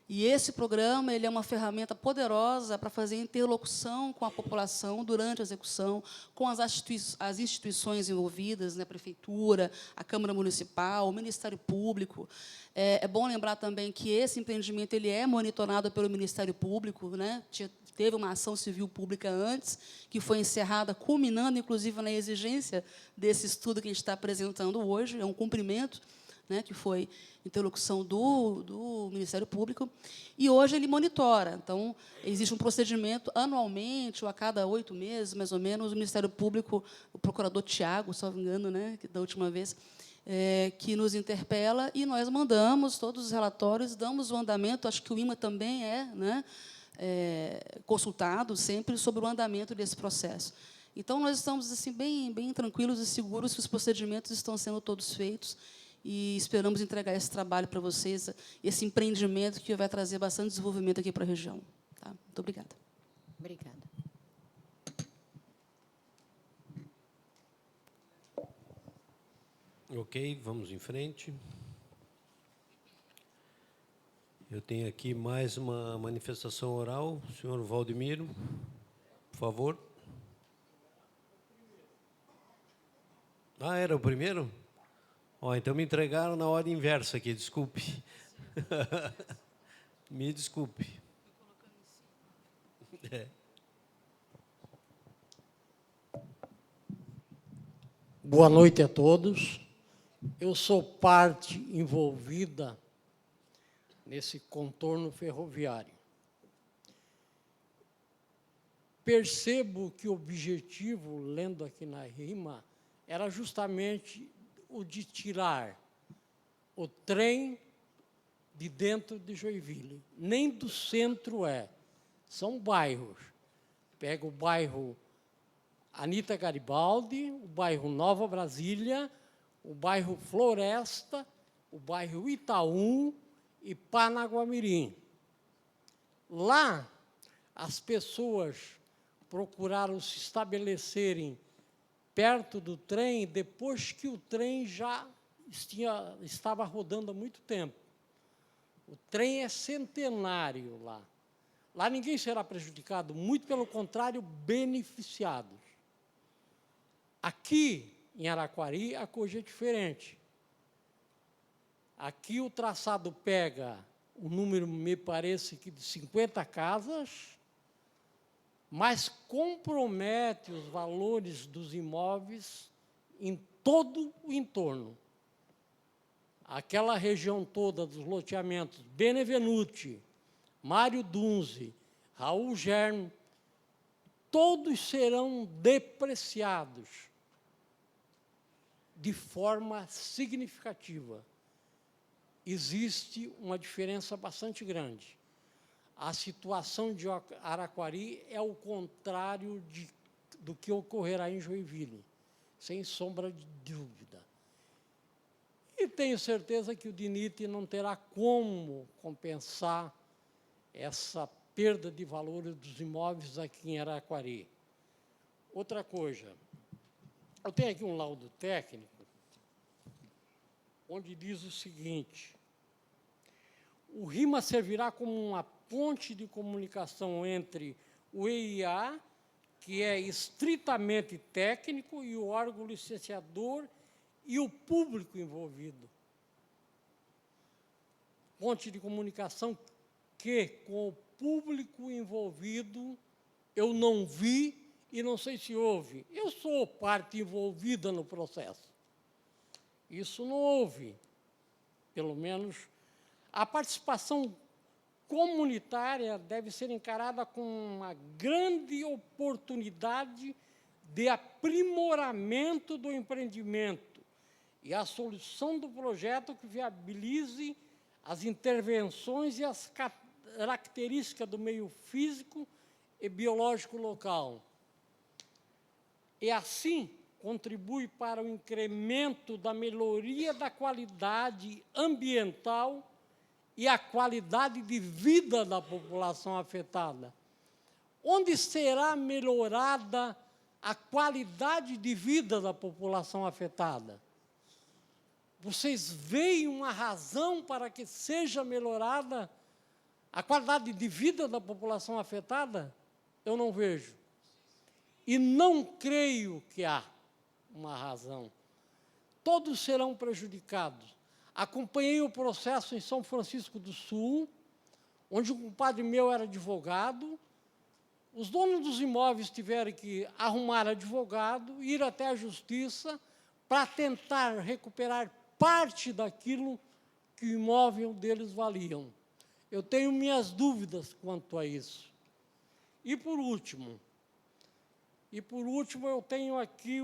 E esse programa ele é uma ferramenta poderosa para fazer interlocução com a população durante a execução, com as instituições envolvidas, né, a Prefeitura, a Câmara Municipal, o Ministério Público. É bom lembrar também que esse empreendimento ele é monitorado pelo Ministério Público, né? Teve uma ação civil pública antes, que foi encerrada, culminando, inclusive, na exigência desse estudo que a gente está apresentando hoje, é um cumprimento né, que foi interlocução do Ministério Público, e hoje ele monitora. Então, existe um procedimento anualmente, ou a cada 8 meses, mais ou menos, o Ministério Público, o procurador Tiago, se não me engano, né, da última vez, que nos interpela, e nós mandamos todos os relatórios, damos o andamento, acho que o IMA também é, né, consultado sempre sobre o andamento desse processo. Então, nós estamos assim, bem tranquilos e seguros que os procedimentos estão sendo todos feitos, e esperamos entregar esse trabalho para vocês, esse empreendimento que vai trazer bastante desenvolvimento aqui para a região. Tá? Muito obrigada. Obrigada. Ok, vamos em frente. Eu tenho aqui mais uma manifestação oral. Senhor Valdemiro, por favor. Ah, era o primeiro? Então me entregaram na ordem inversa aqui, desculpe. Me desculpe. Boa noite a todos. Eu sou parte envolvida nesse contorno ferroviário. Percebo que o objetivo, lendo aqui na rima, era justamente o de tirar o trem de dentro de Joinville. Nem do centro são bairros. Pega o bairro Anita Garibaldi, o bairro Nova Brasília, o bairro Floresta, o bairro Itaú e Panaguamirim. Lá, as pessoas procuraram se estabelecerem perto do trem depois que o trem já estava rodando há muito tempo. O trem é centenário lá. Lá ninguém será prejudicado, muito pelo contrário, beneficiados. Aqui, em Araquari, a coisa é diferente. Aqui o traçado pega o número, me parece que de 50 casas, mas compromete os valores dos imóveis em todo o entorno. Aquela região toda dos loteamentos Benevenuti, Mário Dunze, Raul Germ, todos serão depreciados de forma significativa. Existe uma diferença bastante grande. A situação de Araquari é o contrário do que ocorrerá em Joinville, sem sombra de dúvida. E tenho certeza que o DINIT não terá como compensar essa perda de valores dos imóveis aqui em Araquari. Outra coisa, eu tenho aqui um laudo técnico, onde diz o seguinte: o RIMA servirá como uma ponte de comunicação entre o EIA, que é estritamente técnico, e o órgão licenciador e o público envolvido. Ponte de comunicação que, com o público envolvido, eu não vi e não sei se houve. Eu sou parte envolvida no processo. Isso não houve. Pelo menos, a participação comunitária deve ser encarada como uma grande oportunidade de aprimoramento do empreendimento e a solução do projeto que viabilize as intervenções e as características do meio físico e biológico local. E, assim, contribui para o incremento da melhoria da qualidade ambiental e a qualidade de vida da população afetada. Onde será melhorada a qualidade de vida da população afetada? Vocês veem uma razão para que seja melhorada a qualidade de vida da população afetada? Eu não vejo. E não creio que há uma razão. Todos serão prejudicados. Acompanhei o processo em São Francisco do Sul, onde um compadre meu era advogado. Os donos dos imóveis tiveram que arrumar advogado, ir até a justiça para tentar recuperar parte daquilo que o imóvel deles valiam. Eu tenho minhas dúvidas quanto a isso. E, por último, eu tenho aqui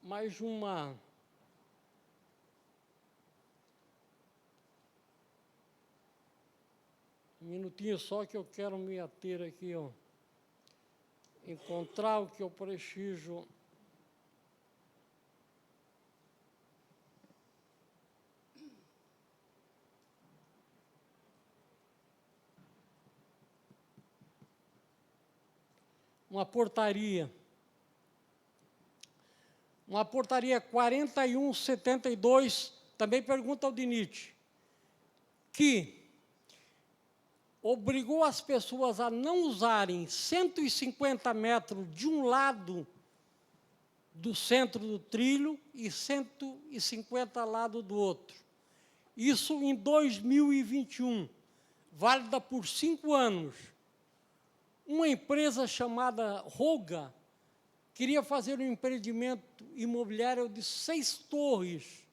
mais uma... Um minutinho só que eu quero me ater aqui, ó. Encontrar o que eu preciso. Uma portaria 4172, também pergunta ao DENIT, que obrigou as pessoas a não usarem 150 metros de um lado do centro do trilho e 150 lado do outro. Isso em 2021, válida por 5 anos. Uma empresa chamada Roga queria fazer um empreendimento imobiliário de 6 torres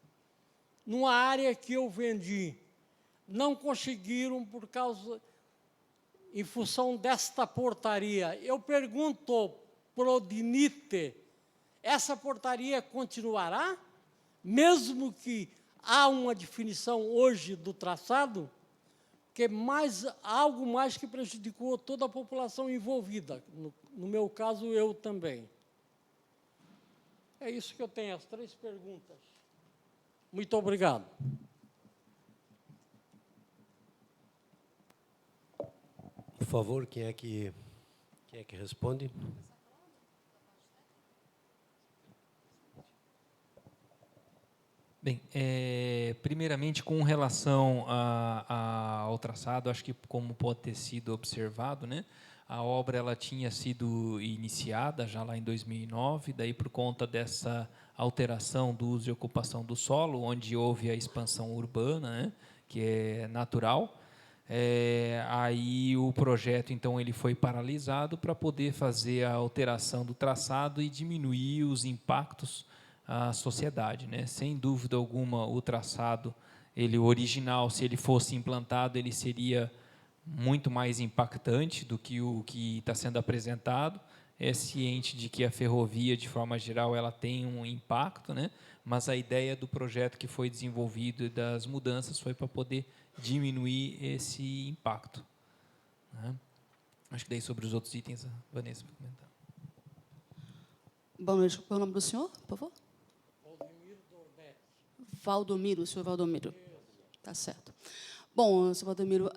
numa área que eu vendi. Não conseguiram em função desta portaria. Eu pergunto para o DENIT, essa portaria continuará? Mesmo que há uma definição hoje do traçado, que algo mais que prejudicou toda a população envolvida. No meu caso, eu também. É isso que eu tenho, as 3 perguntas. Muito obrigado. Por favor, quem é que responde? Bem, primeiramente, com relação ao traçado, acho que, como pode ter sido observado, né, a obra ela tinha sido iniciada já lá em 2009, daí por conta dessa alteração do uso e ocupação do solo, onde houve a expansão urbana, né, que é natural, aí o projeto, então, ele foi paralisado para poder fazer a alteração do traçado e diminuir os impactos à sociedade, né? Sem dúvida alguma, o traçado, ele original, se ele fosse implantado, ele seria muito mais impactante do que o que está sendo apresentado. É ciente de que a ferrovia, de forma geral, ela tem um impacto, né? Mas a ideia do projeto que foi desenvolvido e das mudanças foi para poder diminuir esse impacto, né? Acho que daí sobre os outros itens, a Vanessa vai comentar. Boa noite. Qual é o nome do senhor, por favor? Valdomiro, senhor Valdomiro. Tá certo. Bom, senhor Valdomiro,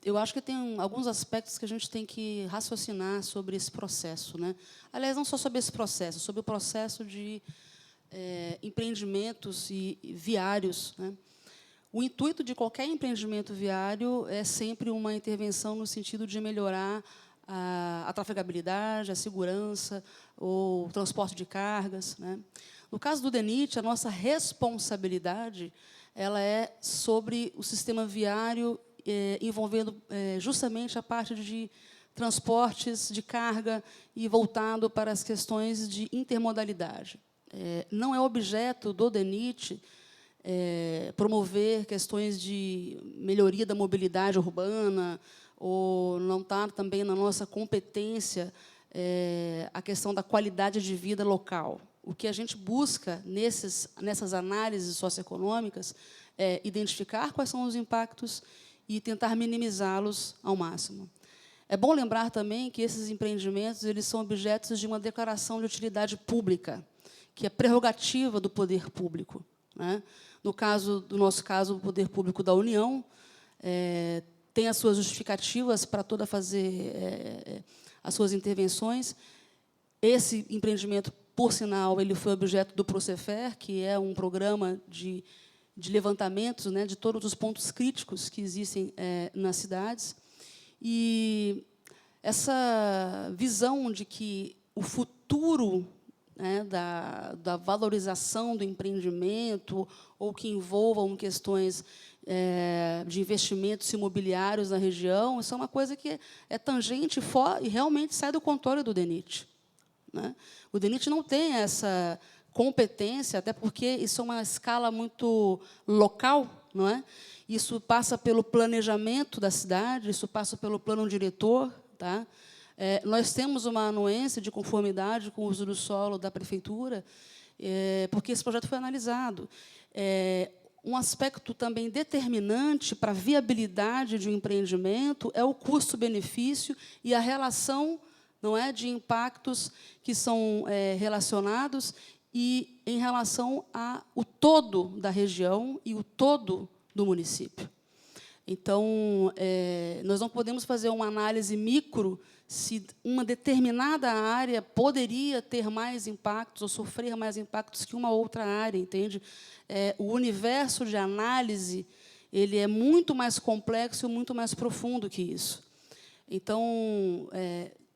eu acho que tem alguns aspectos que a gente tem que raciocinar sobre esse processo, né? Aliás, não só sobre esse processo, sobre o processo de empreendimentos viários, né? O intuito de qualquer empreendimento viário é sempre uma intervenção no sentido de melhorar a trafegabilidade, a segurança, o transporte de cargas, né? No caso do DENIT, a nossa responsabilidade ela é sobre o sistema viário, envolvendo justamente a parte de transportes de carga e voltado para as questões de intermodalidade. Não é objeto do DENIT promover questões de melhoria da mobilidade urbana, ou não está também na nossa competência a questão da qualidade de vida local. O que a gente busca nessas análises socioeconômicas é identificar quais são os impactos e tentar minimizá-los ao máximo. É bom lembrar também que esses empreendimentos eles são objetos de uma declaração de utilidade pública, que é prerrogativa do poder público, né? No nosso caso, o poder público da União tem as suas justificativas para fazer as suas intervenções. Esse empreendimento, por sinal, ele foi objeto do Procefer, que é um programa de levantamentos, né, de todos os pontos críticos que existem nas cidades. E essa visão de que o futuro, né, da valorização do empreendimento ou que envolvam questões de investimentos imobiliários na região, isso é uma coisa que é tangente e realmente sai do controle do DENIT, né? O DENIT não tem essa competência, até porque isso é uma escala muito local, não é? Isso passa pelo planejamento da cidade, isso passa pelo plano diretor, tá? Nós temos uma anuência de conformidade com o uso do solo da prefeitura, porque esse projeto foi analisado. Um aspecto também determinante para a viabilidade de um empreendimento é o custo-benefício e a relação, não é, de impactos que são relacionados e em relação ao todo da região e o todo do município. Então, nós não podemos fazer uma análise micro se uma determinada área poderia ter mais impactos ou sofrer mais impactos que uma outra área, entende? O universo de análise ele é muito mais complexo e muito mais profundo que isso. Então,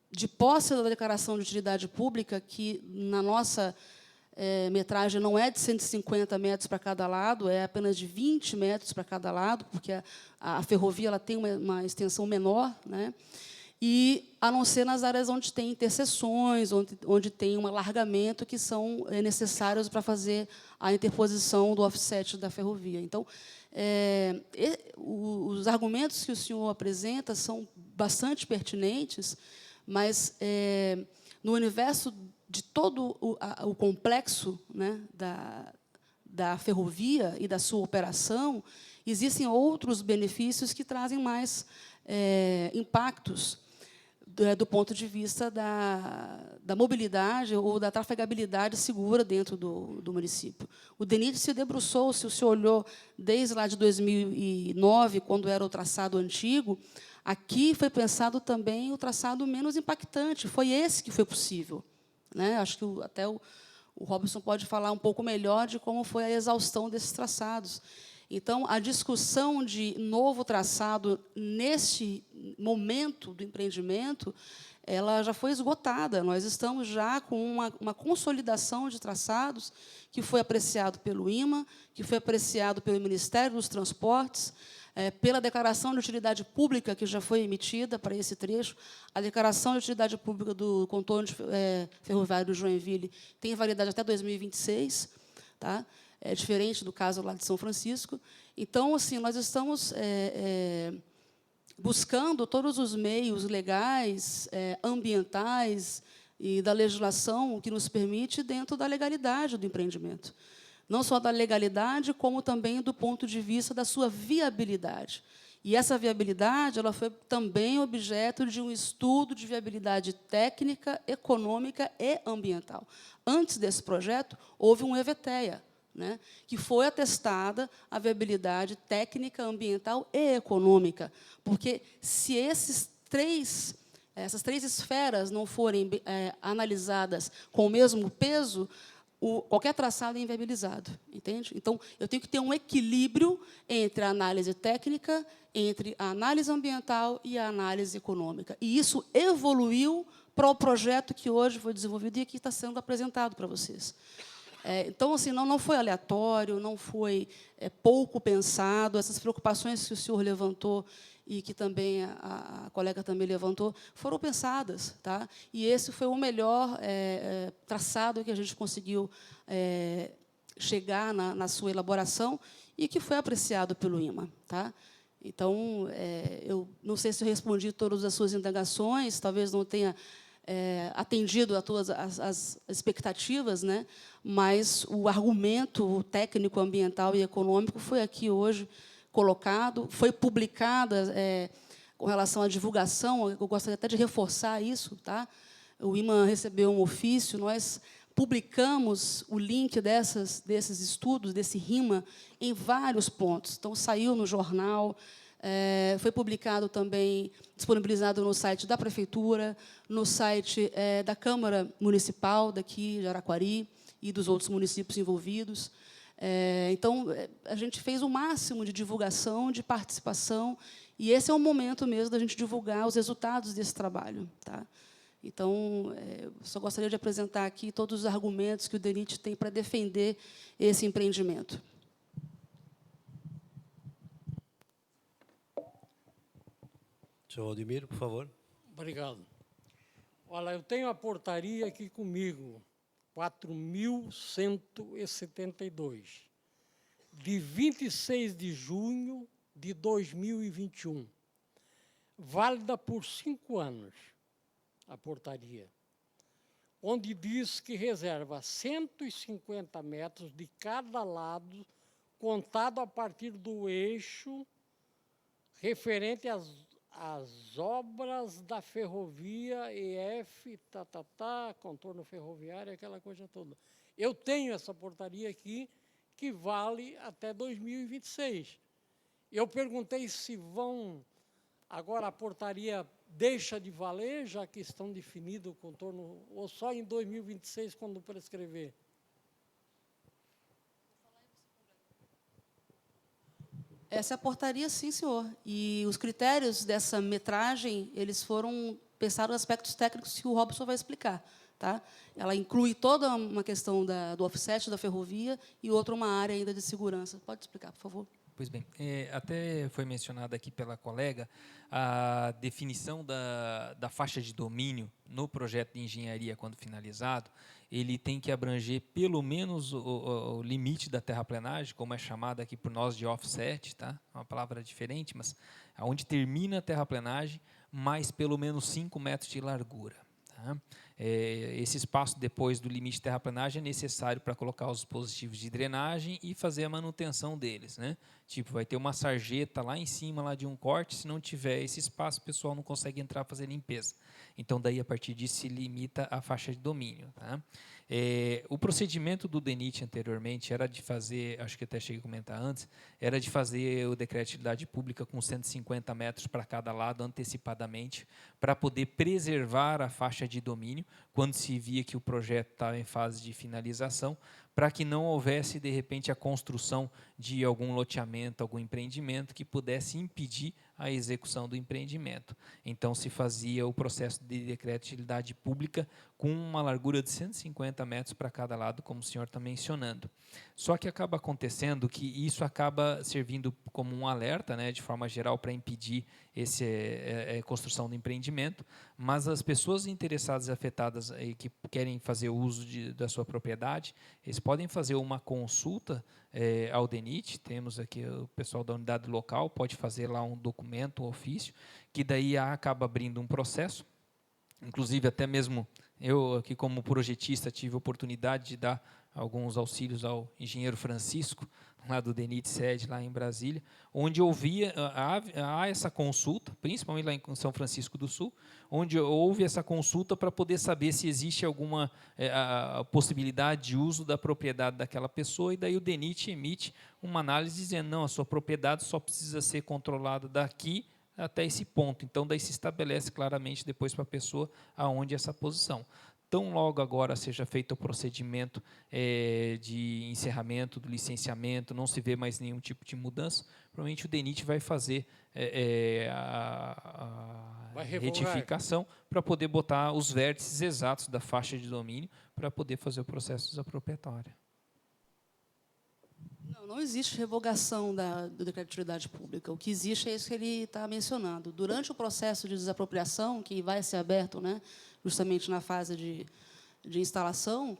de posse da declaração de utilidade pública, que na nossa metragem não é de 150 metros para cada lado, é apenas de 20 metros para cada lado, porque a ferrovia ela tem uma extensão menor, né? E a não ser nas áreas onde tem interseções, onde tem um alargamento que são necessários para fazer a interposição do offset da ferrovia. Então, os argumentos que o senhor apresenta são bastante pertinentes, mas, no universo de todo o complexo, né, da ferrovia e da sua operação, existem outros benefícios que trazem mais impactos do ponto de vista da mobilidade ou da trafegabilidade segura dentro do município. O DENIT se debruçou, se o senhor olhou desde lá de 2009, quando era o traçado antigo, aqui foi pensado também o traçado menos impactante, foi esse que foi possível, né? Acho que até o Robson pode falar um pouco melhor de como foi a exaustão desses traçados. Então, a discussão de novo traçado neste momento do empreendimento, ela já foi esgotada. Nós estamos já com uma consolidação de traçados que foi apreciado pelo IMA, que foi apreciado pelo Ministério dos Transportes, pela declaração de utilidade pública que já foi emitida para esse trecho. A declaração de utilidade pública do contorno ferroviário do Joinville tem validade até 2026, tá? É diferente do caso lá de São Francisco. Então, assim, nós estamos buscando todos os meios legais, ambientais e da legislação que nos permite dentro da legalidade do empreendimento. Não só da legalidade, como também do ponto de vista da sua viabilidade. E essa viabilidade ela foi também objeto de um estudo de viabilidade técnica, econômica e ambiental. Antes desse projeto, houve um EVTEA, né, que foi atestada a viabilidade técnica, ambiental e econômica, porque se essas três esferas não forem analisadas com o mesmo peso, qualquer traçado é inviabilizado, entende? Então, eu tenho que ter um equilíbrio entre a análise técnica, entre a análise ambiental e a análise econômica. E isso evoluiu para o projeto que hoje foi desenvolvido e que está sendo apresentado para vocês. Então, assim, não foi aleatório, não foi pouco pensado. Essas preocupações que o senhor levantou e que também a colega também levantou, foram pensadas, tá? E esse foi o melhor traçado que a gente conseguiu chegar na sua elaboração e que foi apreciado pelo IMA, tá? Então, eu não sei se eu respondi todas as suas indagações, talvez não tenha atendido a todas as expectativas, né? Mas o argumento técnico, ambiental e econômico foi aqui hoje colocado, foi publicada com relação à divulgação, eu gostaria até de reforçar isso, tá? O IMA recebeu um ofício, nós publicamos o link desses estudos, desse RIMA, em vários pontos. Então, saiu no jornal, foi publicado também, disponibilizado no site da Prefeitura, no site da Câmara Municipal daqui de Araquari e dos outros municípios envolvidos. Então, a gente fez o máximo de divulgação, de participação, e esse é o momento mesmo da gente divulgar os resultados desse trabalho, tá? Então, só gostaria de apresentar aqui todos os argumentos que o DENIT tem para defender esse empreendimento. Senhor Aldemiro, por favor. Obrigado. Olha, eu tenho a portaria aqui comigo, 4.172, de 26 de junho de 2021, válida por 5 anos, a portaria, onde diz que reserva 150 metros de cada lado, contado a partir do eixo referente às obras da ferrovia EF, contorno ferroviário, aquela coisa toda. Eu tenho essa portaria aqui, que vale até 2026. Eu perguntei se agora a portaria deixa de valer, já que estão definidos o contorno, ou só em 2026, quando prescrever? Essa é a portaria, sim, senhor. E os critérios dessa metragem, eles foram pensados aspectos técnicos que o Robson vai explicar. Tá? Ela inclui toda uma questão do offset da ferrovia e outra uma área ainda de segurança. Pode explicar, por favor? Pois bem, até foi mencionada aqui pela colega a definição da faixa de domínio no projeto de engenharia, quando finalizado, ele tem que abranger pelo menos o limite da terraplenagem, como é chamada aqui por nós de offset, tá? Uma palavra diferente, mas onde termina a terraplenagem, mais pelo menos 5 metros de largura. Tá? Esse espaço depois do limite de terraplenagem é necessário para colocar os dispositivos de drenagem e fazer a manutenção deles, né? Tipo, vai ter uma sarjeta lá em cima lá de um corte, se não tiver esse espaço, o pessoal não consegue entrar fazer limpeza. Então, daí, a partir disso, se limita a faixa de domínio. Tá? O procedimento do DENIT anteriormente era de fazer, acho que até cheguei a comentar antes, era de fazer o decreto de utilidade pública com 150 metros para cada lado antecipadamente, para poder preservar a faixa de domínio, quando se via que o projeto estava em fase de finalização, para que não houvesse, de repente, a construção de algum loteamento, algum empreendimento que pudesse impedir a execução do empreendimento. Então, se fazia o processo de decreto de utilidade pública com uma largura de 150 metros para cada lado, como o senhor está mencionando. Só que acaba acontecendo que isso acaba servindo como um alerta, né, de forma geral, para impedir a construção do empreendimento, mas as pessoas interessadas e afetadas que querem fazer uso da sua propriedade, eles podem fazer uma consulta ao DENIT, temos aqui o pessoal da unidade local, pode fazer lá um documento, um ofício, que daí acaba abrindo um processo. Inclusive, até mesmo eu, aqui como projetista, tive a oportunidade de dar alguns auxílios ao engenheiro Francisco, lá do DENIT sede, lá em Brasília, onde há essa consulta, principalmente lá em São Francisco do Sul, onde houve essa consulta para poder saber se existe alguma a possibilidade de uso da propriedade daquela pessoa, e daí o DENIT emite uma análise dizendo, não, a sua propriedade só precisa ser controlada daqui até esse ponto. Então, daí se estabelece claramente depois para a pessoa aonde essa posição. Tão logo agora seja feito o procedimento de encerramento do licenciamento, não se vê mais nenhum tipo de mudança, provavelmente o DENIT vai fazer a retificação para poder botar os vértices exatos da faixa de domínio para poder fazer o processo desapropriatório. Não existe revogação do decreto de utilidade pública. O que existe é isso que ele está mencionando. Durante o processo de desapropriação, que vai ser aberto, né, justamente na fase de instalação,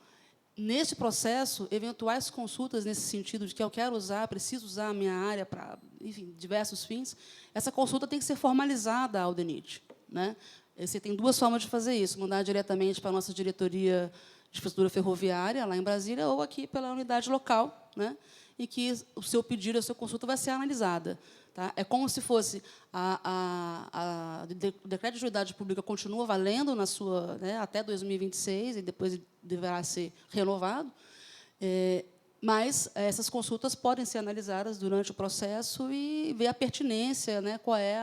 nesse processo, eventuais consultas nesse sentido de que eu quero usar, preciso usar a minha área para, enfim, diversos fins, essa consulta tem que ser formalizada ao DENIT. Né? Você tem 2 formas de fazer isso, mandar diretamente para a nossa diretoria de infraestrutura ferroviária, lá em Brasília, ou aqui pela unidade local, né, em que o seu pedido, a sua consulta vai ser analisada. Tá? É como se fosse o decreto de utilidade pública continua valendo na sua, né, até 2026, e depois deverá ser renovado, mas essas consultas podem ser analisadas durante o processo e ver a pertinência, né, qual é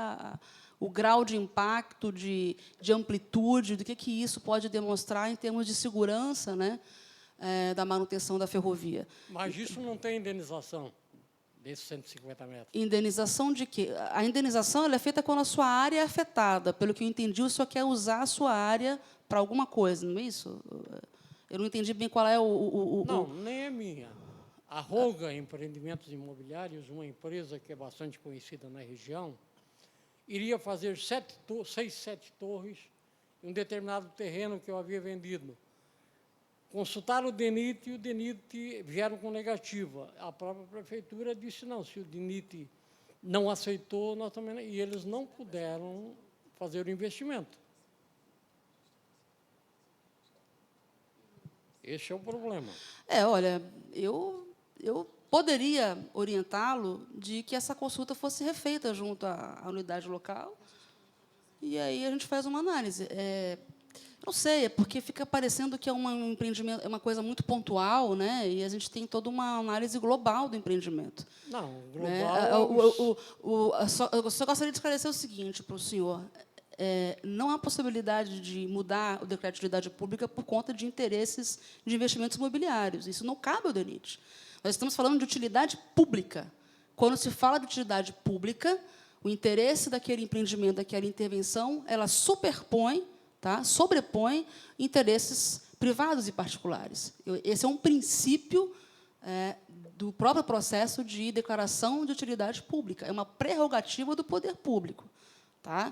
o grau de impacto, de amplitude, do que isso pode demonstrar em termos de segurança, né, da manutenção da ferrovia. Mas isso não tem indenização desses 150 metros? Indenização de quê? A indenização ela é feita quando a sua área é afetada. Pelo que eu entendi, o senhor quer usar a sua área para alguma coisa, não é isso? Eu não entendi bem qual é Não, nem é minha. A Roga Empreendimentos Imobiliários, uma empresa que é bastante conhecida na região, iria fazer 6, 7 torres em um determinado terreno que eu havia vendido. consultaram o DENIT e o DENIT vieram com negativa. A própria prefeitura disse, não, se o DENIT não aceitou, nós também não. E eles não puderam fazer o investimento. Esse é o problema. Olha, eu poderia orientá-lo de que essa consulta fosse refeita junto à unidade local, e aí a gente faz uma análise. Não sei, é porque fica parecendo que é um empreendimento, é uma coisa muito pontual, né? E a gente tem toda uma análise global do empreendimento. Não, global. Eu só gostaria de esclarecer o seguinte para o senhor: não há possibilidade de mudar o decreto de utilidade pública por conta de interesses de investimentos imobiliários. Isso não cabe ao DENIT. Nós estamos falando de utilidade pública. Quando se fala de utilidade pública, o interesse daquele empreendimento, daquela intervenção, ela sobrepõe interesses privados e particulares. Esse é um princípio do próprio processo de declaração de utilidade pública. É uma prerrogativa do poder público. Tá?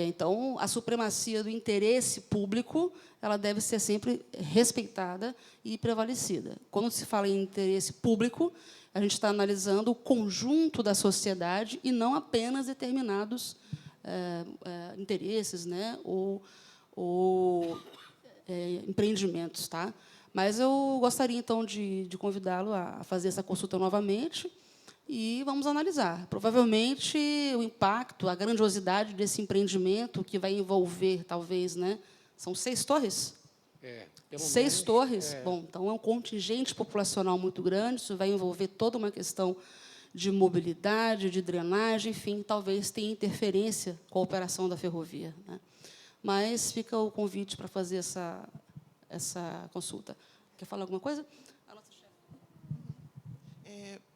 Então, a supremacia do interesse público ela deve ser sempre respeitada e prevalecida. Quando se fala em interesse público, a gente está analisando o conjunto da sociedade e não apenas determinados interesses, né, ou empreendimentos. Tá? Mas eu gostaria, então, de convidá-lo a fazer essa consulta novamente e vamos analisar. Provavelmente, o impacto, a grandiosidade desse empreendimento, que vai envolver, talvez, né, são 6 torres? 6 torres? Bom, então, é um contingente populacional muito grande, isso vai envolver toda uma questão de mobilidade, de drenagem, enfim, talvez tenha interferência com a operação da ferrovia. Né? Mas fica o convite para fazer essa consulta. Quer falar alguma coisa?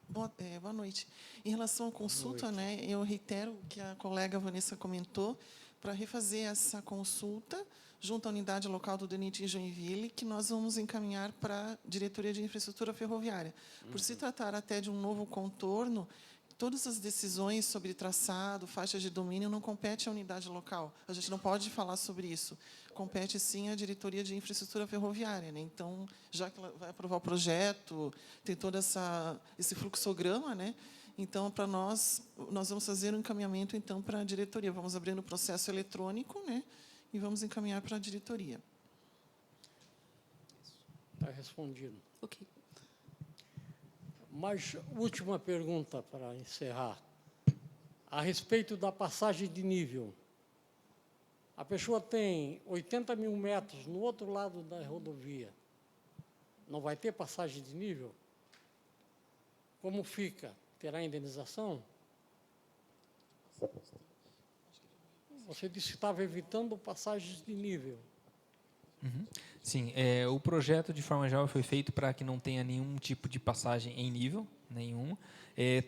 Boa noite. Em relação à consulta, né, eu reitero o que a colega Vanessa comentou, para refazer essa consulta junto à unidade local do DENIT em Joinville, que nós vamos encaminhar para a Diretoria de Infraestrutura Ferroviária. Por se tratar até de um novo contorno, todas as decisões sobre traçado, faixas de domínio, não compete à unidade local. A gente não pode falar sobre isso. Compete, sim, à Diretoria de Infraestrutura Ferroviária. Né? Então, já que ela vai aprovar o projeto, tem todo esse fluxograma, né? Então, para nós vamos fazer um encaminhamento, então, para a diretoria. Vamos abrir no processo eletrônico, né? E vamos encaminhar para a diretoria. Está respondido. Ok. Mas, última pergunta para encerrar. A respeito da passagem de nível. A pessoa tem 80 mil metros no outro lado da rodovia. Não vai ter passagem de nível? Como fica? Terá indenização? Você disse que estava evitando passagens de nível. Uhum. Sim, o projeto, de forma geral, foi feito para que não tenha nenhum tipo de passagem em nível, nenhum.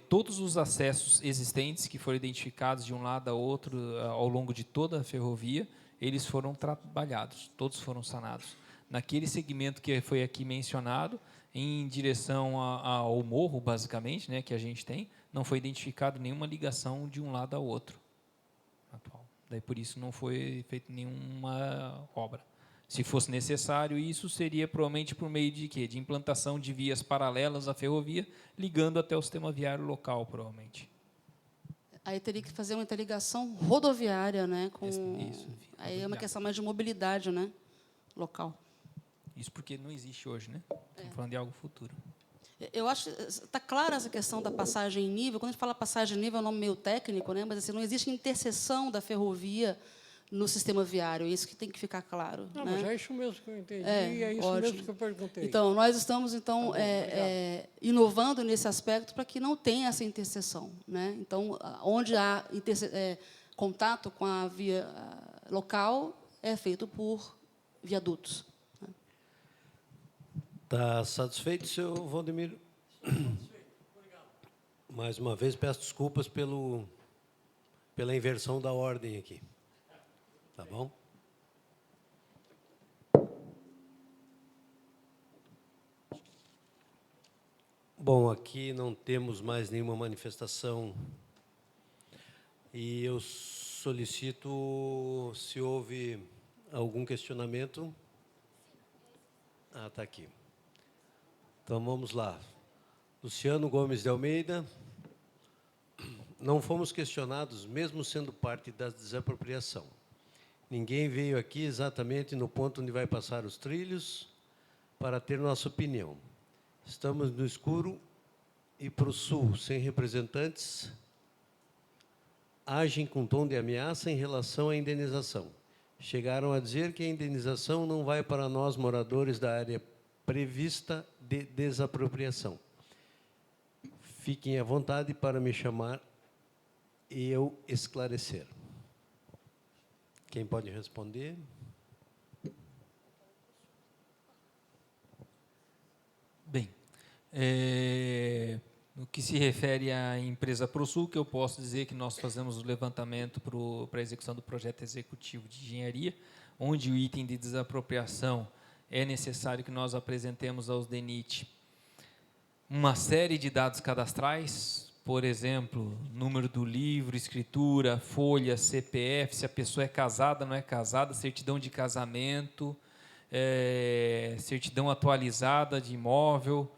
Todos os acessos existentes que foram identificados de um lado a outro ao longo de toda a ferrovia, eles foram trabalhados, todos foram sanados. Naquele segmento que foi aqui mencionado, em direção ao morro, basicamente, né, que a gente tem, não foi identificado nenhuma ligação de um lado ao outro atual. Daí, por isso, não foi feita nenhuma obra. Se fosse necessário, isso seria provavelmente por meio de quê? De implantação de vias paralelas à ferrovia, ligando até o sistema viário local, provavelmente. Aí teria que fazer uma interligação rodoviária, né? Isso. Aí é uma questão mais de mobilidade, né? Local. Isso porque não existe hoje, né? Estamos falando de algo futuro. Eu acho que está clara essa questão da passagem em nível. Quando a gente fala passagem em nível, é um nome meio técnico, né? Mas assim, não existe interseção da ferrovia no sistema viário. Isso que tem que ficar claro. Não, né? mas é isso mesmo que eu entendi, é isso ótimo. mesmo que eu perguntei. Então, nós estamos inovando nesse aspecto para que não tenha essa interseção. Né? Então, onde há contato com a via local, é feito por viadutos. Está satisfeito, senhor Valdemiro? Mais uma vez, peço desculpas pela inversão da ordem aqui. Tá bom? Bom, aqui não temos mais nenhuma manifestação e eu solicito, se houve algum questionamento. Ah, está aqui. Então, vamos lá. Luciano Gomes de Almeida. Não fomos questionados, mesmo sendo parte da desapropriação. Ninguém veio aqui exatamente no ponto onde vai passar os trilhos para ter nossa opinião. Estamos no escuro e para o sul, sem representantes, agem com tom de ameaça em relação à indenização. Chegaram a dizer que a indenização não vai para nós, moradores da área prevista de desapropriação. Fiquem à vontade para me chamar e eu esclarecer. Quem pode responder? Bem, no que se refere à empresa ProSul, que eu posso dizer que nós fazemos o levantamento para a execução do projeto executivo de engenharia, onde o item de desapropriação é necessário que nós apresentemos aos DENIT uma série de dados cadastrais, por exemplo, número do livro, escritura, folha, CPF, se a pessoa é casada, não é casada, certidão de casamento, certidão atualizada de imóvel,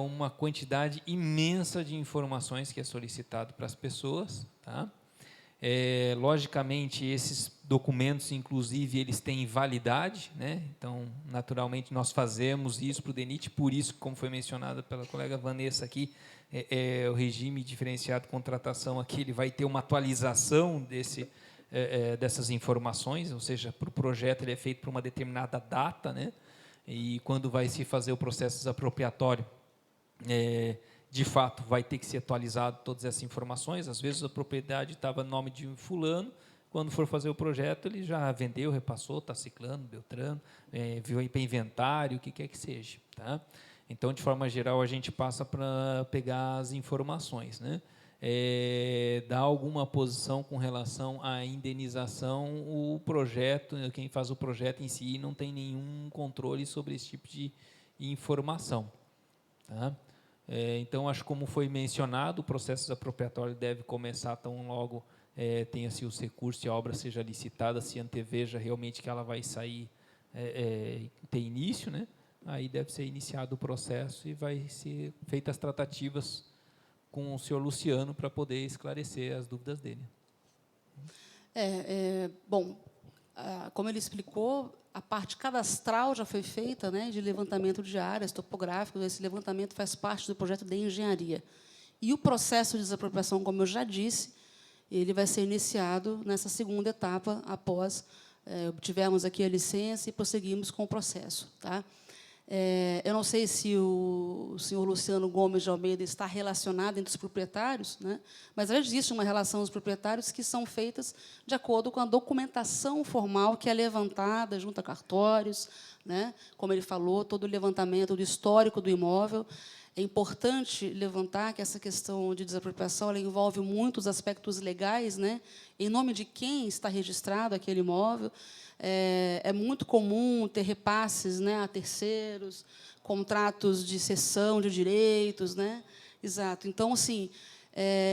uma quantidade imensa de informações que é solicitado para as pessoas, tá? Logicamente, esses documentos, inclusive, eles têm validade, né? Então, naturalmente, nós fazemos isso para o DENIT, por isso, como foi mencionado pela colega Vanessa aqui, o regime diferenciado de contratação aqui, ele vai ter uma atualização dessas informações, ou seja, para o projeto ele é feito para uma determinada data, né? E quando vai se fazer o processo desapropriatório, de fato, vai ter que ser atualizado todas essas informações. Às vezes a propriedade estava no nome de um fulano, quando for fazer o projeto, ele já vendeu, repassou, está ciclano, beltrano, viu aí para inventário, o que quer que seja. Tá? Então, de forma geral, a gente passa para pegar as informações, né? Dá alguma posição com relação à indenização, o projeto, quem faz o projeto em si não tem nenhum controle sobre esse tipo de informação. Tá? Então, acho que como foi mencionado, o processo desapropriatório deve começar tão logo tenha-se os recursos e a obra seja licitada, se anteveja realmente que ela vai sair, ter início, né? Aí deve ser iniciado o processo e vai ser feitas as tratativas com o senhor Luciano para poder esclarecer as dúvidas dele. Bom, como ele explicou, a parte cadastral já foi feita, né, de levantamento de áreas topográficas. Esse levantamento faz parte do projeto de engenharia. E o processo de desapropriação, como eu já disse, ele vai ser iniciado nessa segunda etapa, após obtivermos aqui a licença e prosseguirmos com o processo. Tá? Eu não sei se o senhor Luciano Gomes de Almeida está relacionado entre os proprietários, né? Mas já existe uma relação dos proprietários que são feitas de acordo com a documentação formal que é levantada junto a cartórios, né? Como ele falou, todo o levantamento do histórico do imóvel. É importante levantar que essa questão de desapropriação ela envolve muitos aspectos legais, né? Em nome de quem está registrado aquele imóvel. É muito comum ter repasses, né, a terceiros, contratos de cessão de direitos, né? Exato. Então, assim,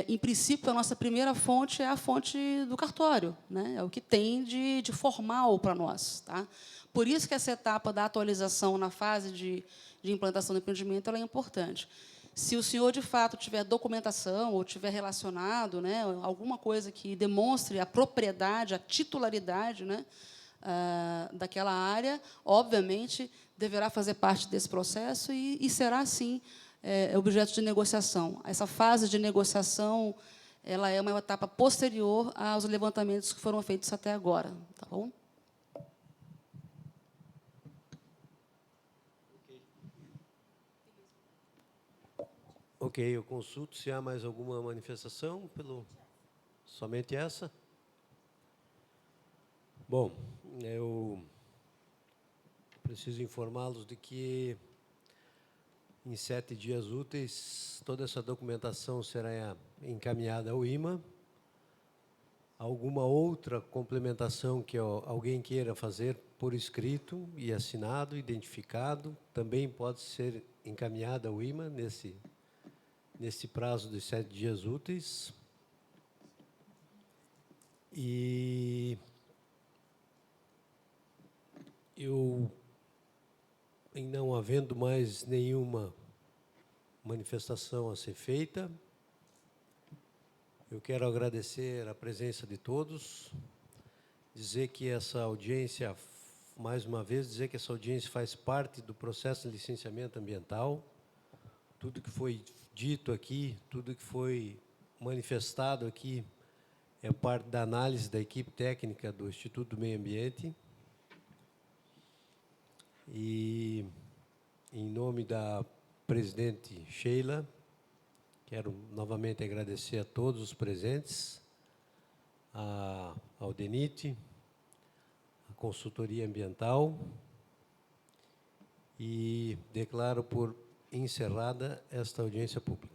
em princípio, a nossa primeira fonte é a fonte do cartório, né? É o que tem de formal para nós, tá? Por isso que essa etapa da atualização na fase de implantação do empreendimento ela é importante. Se o senhor, de fato, tiver documentação ou tiver relacionado, né, alguma coisa que demonstre a propriedade, a titularidade, né, daquela área, obviamente, deverá fazer parte desse processo e será, sim, objeto de negociação. Essa fase de negociação ela é uma etapa posterior aos levantamentos que foram feitos até agora. Tá bom? Ok, eu consulto se há mais alguma manifestação, somente essa? Bom, eu preciso informá-los de que, em 7 dias úteis, toda essa documentação será encaminhada ao IMA. Alguma outra complementação que alguém queira fazer por escrito e assinado, identificado, também pode ser encaminhada ao IMA nesse prazo de 7 dias úteis. E eu Em não havendo mais nenhuma manifestação a ser feita, eu quero agradecer a presença de todos, dizer que essa audiência, mais uma vez, dizer que essa audiência faz parte do processo de licenciamento ambiental. Tudo que foi dito aqui, tudo que foi manifestado aqui, é parte da análise da equipe técnica do Instituto do Meio Ambiente. E, em nome da presidente Sheila, quero novamente agradecer a todos os presentes, ao DENIT, à consultoria ambiental, e declaro por encerrada esta audiência pública.